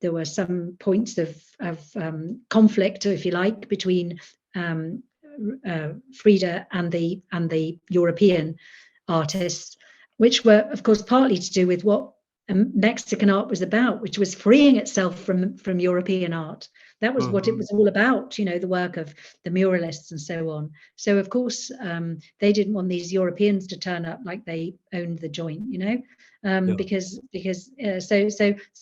there were some points of conflict, if you like, between Frida and the European artists, which were, of course, partly to do with what Mexican art was about, which was freeing itself from European art. That was what it was all about, the work of the muralists and so on. So of course they didn't want these Europeans to turn up like they owned the joint, because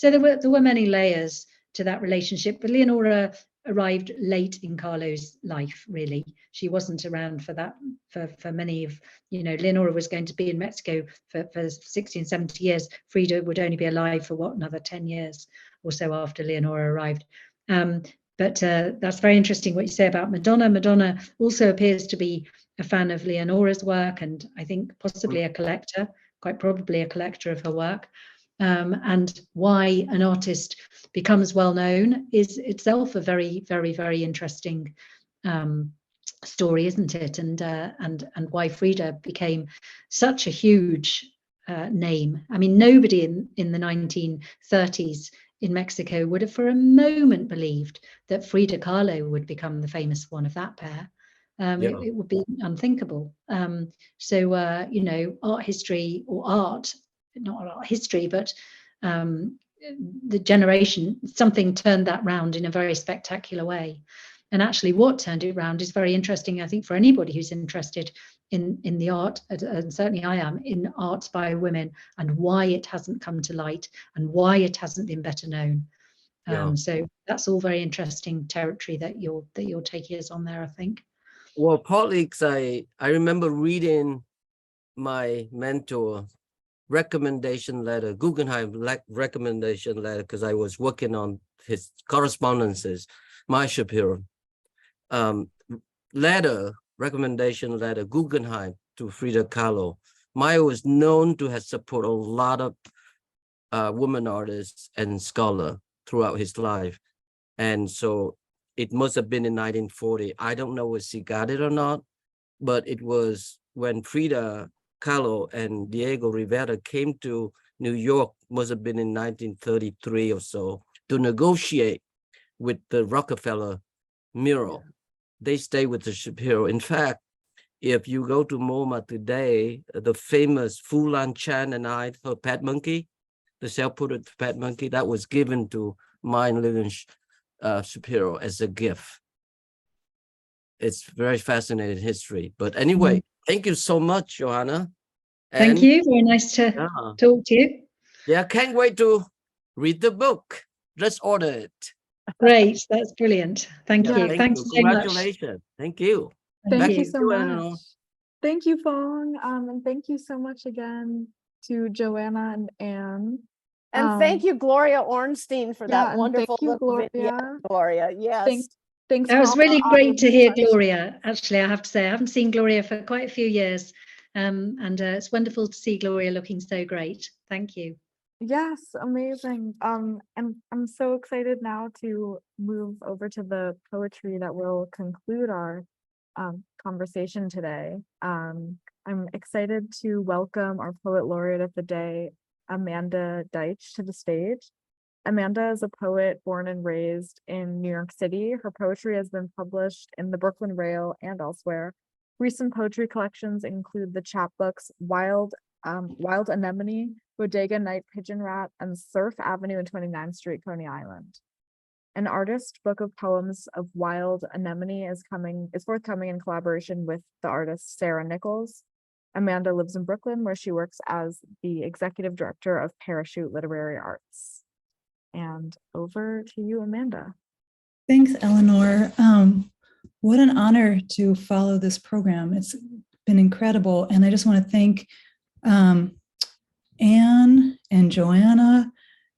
there were many layers to that relationship. But Leonora arrived late in Carlo's life, really. She wasn't around for that for many of, Leonora was going to be in Mexico for 60 and 70 years. Frida would only be alive for another 10 years or so after Leonora arrived. But that's very interesting what you say about Madonna. Madonna also appears to be a fan of Leonora's work, and I think possibly a collector, quite probably a collector of her work. And why an artist becomes well known is itself a very, very, very interesting story, isn't it? And why Frida became such a huge name. I mean, nobody in the 1930s in Mexico would have for a moment believed that Frida Kahlo would become the famous one of that pair. It would be unthinkable. So art history, or art, not art history, but the generation, something turned that round in a very spectacular way. And actually what turned it round is very interesting, I think, for anybody who's interested in the art, and certainly I am, in art by women, and why it hasn't come to light and why it hasn't been better known. So that's all very interesting territory that you're taking us on there, I think. Well, partly because I remember reading my mentor recommendation letter, Guggenheim recommendation letter, because I was working on his correspondences, Meier Shapiro recommendation letter, Guggenheim to Frida Kahlo. Meier was known to have supported a lot of women artists and scholars throughout his life. And so it must have been in 1940. I don't know if she got it or not, but it was when Frida Kahlo and Diego Rivera came to New York, must have been in 1933 or so, to negotiate with the Rockefeller mural. They stay with the Shapiro. In fact, if you go to MoMA today, the famous Fu Lan Chan and I, her pet monkey, the self-portrait pet monkey, that was given to Meier Living Shapiro as a gift. It's very fascinating history. But anyway, thank you so much, Joanna. Thank you. Very nice to talk to you. Yeah, can't wait to read the book. Let's order it. Great. That's brilliant. Thank you. Thanks so much. Congratulations. Thank you. Thank you so much. Eleanor. Thank you, Fong. And thank you so much again to Joanna and Anne. And thank you, Gloria Ornstein, for that wonderful Gloria. vignette, Gloria. Yes. Thanks. That was really great to hear Gloria. Actually, I have to say, I haven't seen Gloria for quite a few years. And it's wonderful to see Gloria looking so great. Thank you. Yes, amazing. And I'm so excited now to move over to the poetry that will conclude our conversation today. I'm excited to welcome our poet laureate of the day, Amanda Deutch, to the stage. Amanda is a poet born and raised in New York City. Her poetry has been published in the Brooklyn Rail and elsewhere. Recent poetry collections include the chapbooks Wild Anemone, Bodega Night Pigeon Rat, and Surf Avenue and 29th Street, Coney Island. An artist book of poems of wild anemone is forthcoming in collaboration with the artist Sarah Nichols. Amanda lives in Brooklyn, where she works as the executive director of Parachute Literary Arts. And over to you, Amanda. Thanks, Eleanor. What an honor to follow this program. It's been incredible. And I just want to thank Anne and Joanna,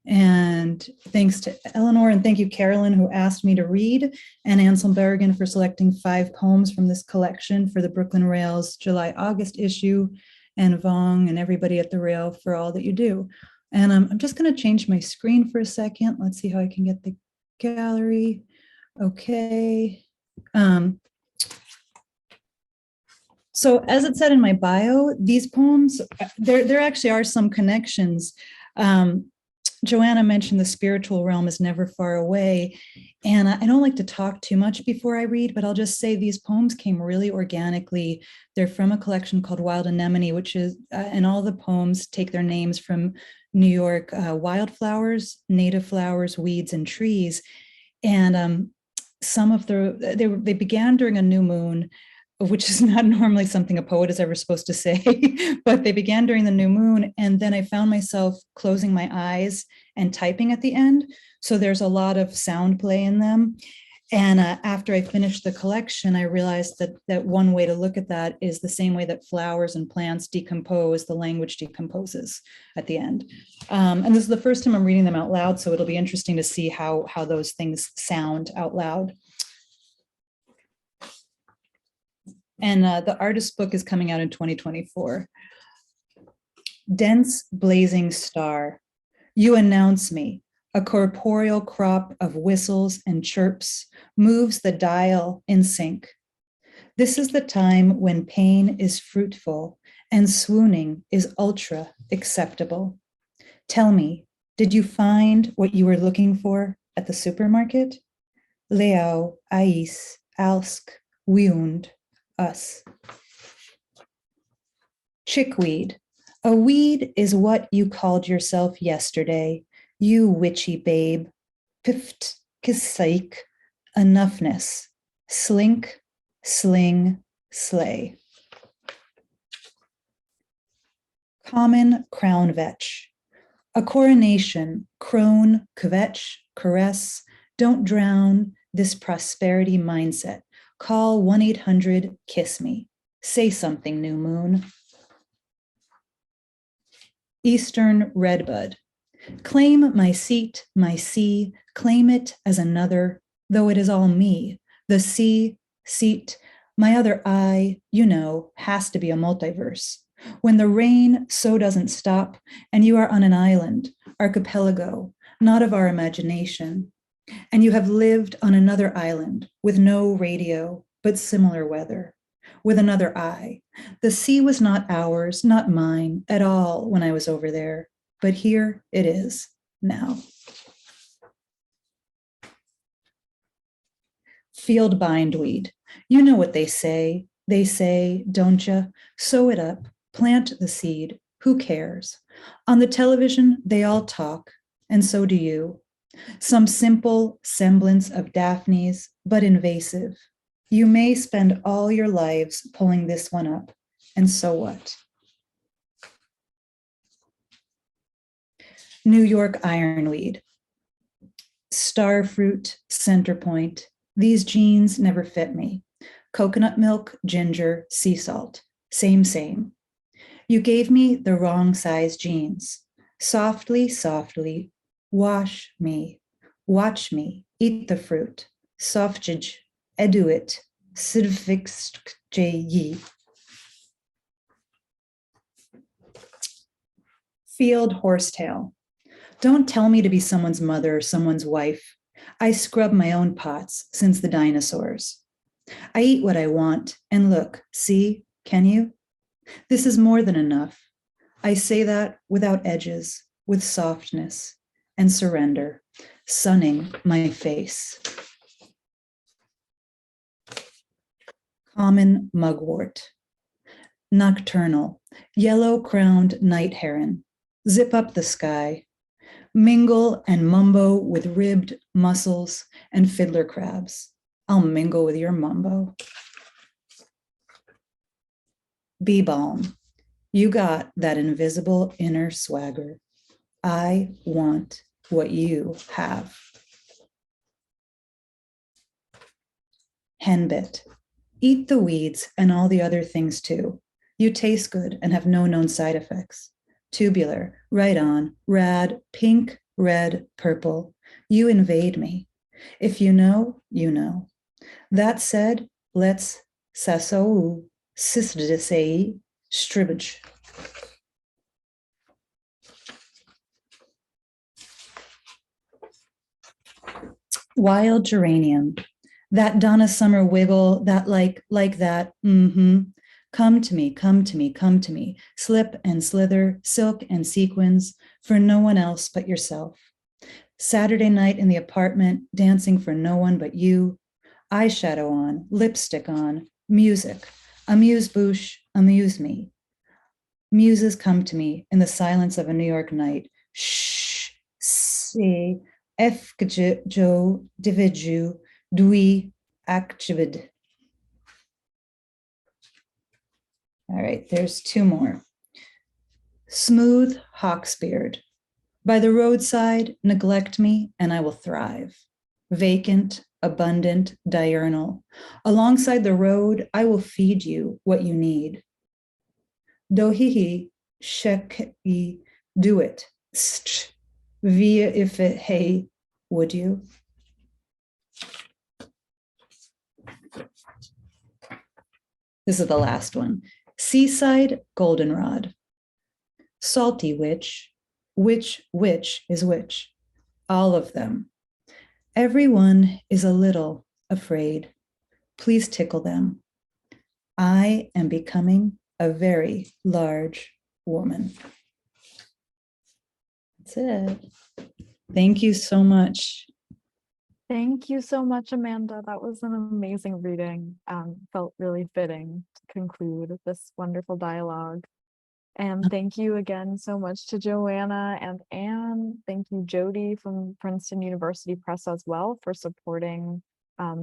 and thanks to Eleanor, and thank you, Carolyn, who asked me to read, and Anselm Berrigan for selecting 5 poems from this collection for the Brooklyn Rail's July-August issue, and Vong and everybody at the Rail for all that you do. And I'm just going to change my screen for a second. Let's see how I can get the gallery. Okay. So as it said in my bio, these poems, there actually are some connections. Joanna mentioned the spiritual realm is never far away. And I don't like to talk too much before I read, but I'll just say these poems came really organically. They're from a collection called Wild Anemone, which is, and all the poems take their names from New York wildflowers, native flowers, weeds, and trees. And some of they began during a new moon, which is not normally something a poet is ever supposed to say, but they began during the new moon. And then I found myself closing my eyes and typing at the end. So there's a lot of sound play in them. And after I finished the collection, I realized that one way to look at that is the same way that flowers and plants decompose, the language decomposes at the end. And this is the first time I'm reading them out loud, so it'll be interesting to see how those things sound out loud. And the artist book is coming out in 2024. Dense blazing star, you announce me. A corporeal crop of whistles and chirps moves the dial in sync. This is the time when pain is fruitful and swooning is ultra acceptable. Tell me, did you find what you were looking for at the supermarket? Leo, Ais, Alsk, Wiund, us. Chickweed. A weed is what you called yourself yesterday, you witchy babe. Pift, kisaik, enoughness. Slink, sling, slay. Common crown vetch. A coronation, crone, kvetch, caress. Don't drown this prosperity mindset. Call 1-800-KISS-ME. Say something, new moon. Eastern redbud. Claim my seat, my sea, claim it as another, though it is all me. The sea, seat, my other eye, you know, has to be a multiverse. When the rain so doesn't stop, and you are on an island, archipelago, not of our imagination, and you have lived on another island with no radio, but similar weather, with another eye. The sea was not ours, not mine at all when I was over there, but here it is now. Field bindweed. You know what they say. They say, don't you? Sow it up, plant the seed. Who cares? On the television, they all talk, and so do you. Some simple semblance of Daphne's, but invasive. You may spend all your lives pulling this one up, and so what? New York ironweed. Starfruit, center point. These jeans never fit me. Coconut milk, ginger, sea salt. Same, same. You gave me the wrong size jeans. Softly, softly, wash me, watch me, eat the fruit. Softjij, eduit, sidfixed ye. Field horsetail. Don't tell me to be someone's mother or someone's wife. I scrub my own pots since the dinosaurs. I eat what I want, and look, see, can you? This is more than enough. I say that without edges, with softness and surrender, sunning my face. Common mugwort. Nocturnal, yellow-crowned night heron. Zip up the sky. Mingle and mumbo with ribbed mussels and fiddler crabs. I'll mingle with your mumbo. Bee balm. You got that invisible inner swagger. I want what you have. Henbit. Eat the weeds and all the other things too. You taste good and have no known side effects. Tubular, right on, rad, pink, red, purple. You invade me. If you know, you know. That said, let's sasou, sisdisei, stribbage. Wild geranium. That Donna Summer wiggle, that like that, Come to me, come to me, come to me. Slip and slither, silk and sequins, for no one else but yourself. Saturday night in the apartment, dancing for no one but you. Eyeshadow on, lipstick on, music. Amuse-bouche, amuse me. Muses come to me in the silence of a New York night. Shh, see, efkjo, dividju, dui, akjivid. All right, there's two more. Smooth hawksbeard. By the roadside, neglect me and I will thrive. Vacant, abundant, diurnal. Alongside the road, I will feed you what you need. Dohihi, sheki, do it. Via if it, hey, would you? This is the last one. Seaside goldenrod. Salty witch is which? All of them. Everyone is a little afraid. Please tickle them. I am becoming a very large woman. That's it. Thank you so much. Thank you so much, Amanda. That was an amazing reading. Felt really fitting to conclude this wonderful dialogue. And thank you again so much to Joanna and Anne. Thank you, Jody from Princeton University Press as well for supporting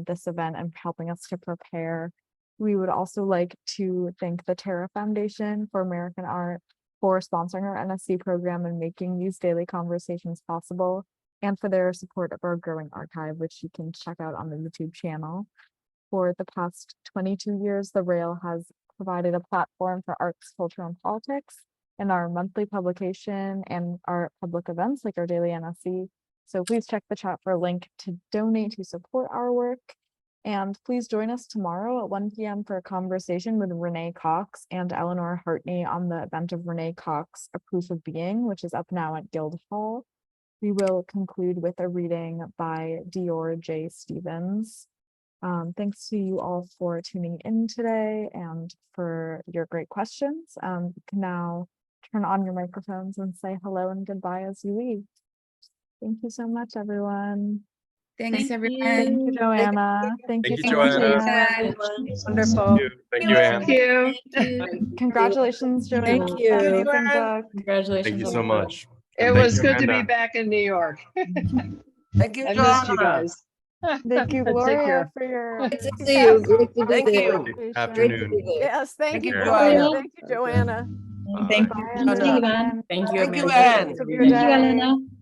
this event and helping us to prepare. We would also like to thank the Terra Foundation for American Art for sponsoring our NSE program and making these daily conversations possible, and for their support of our growing archive, which you can check out on the YouTube channel. For the past 22 years, the Rail has provided a platform for arts, culture, and politics in our monthly publication and our public events like our daily NSE. So please check the chat for a link to donate to support our work. And please join us tomorrow at 1 p.m. for a conversation with Renee Cox and Eleanor Hartney on the event of Renee Cox, A Proof of Being, which is up now at Guildhall. We will conclude with a reading by Dior J. Stevens. Thanks to you all for tuning in today and for your great questions. You can now turn on your microphones and say hello and goodbye as you leave. Thank you so much, everyone. Thanks, everyone. Thank you, Joanna. Thank you, Joanna. Anne. Wonderful. Thank you, Anne. Congratulations, Joanna. Thank you. Amazing book. Congratulations. Thank you on so the book. much. It And thank was you, good to be Amanda. back in New York. Thank you, I missed you Joanna. guys. Thank you, Take Gloria, care. for your Great to see you. Great to be Thank there. you. Great to Afternoon. be there. Yes, thank Thank you, you, Gloria. Joanna. Thank you, Joanna. Thank Bye, you. Joanna. everyone. Thank you, Thank you, Amanda. Anne. Rest of your Thank you, day. Elena.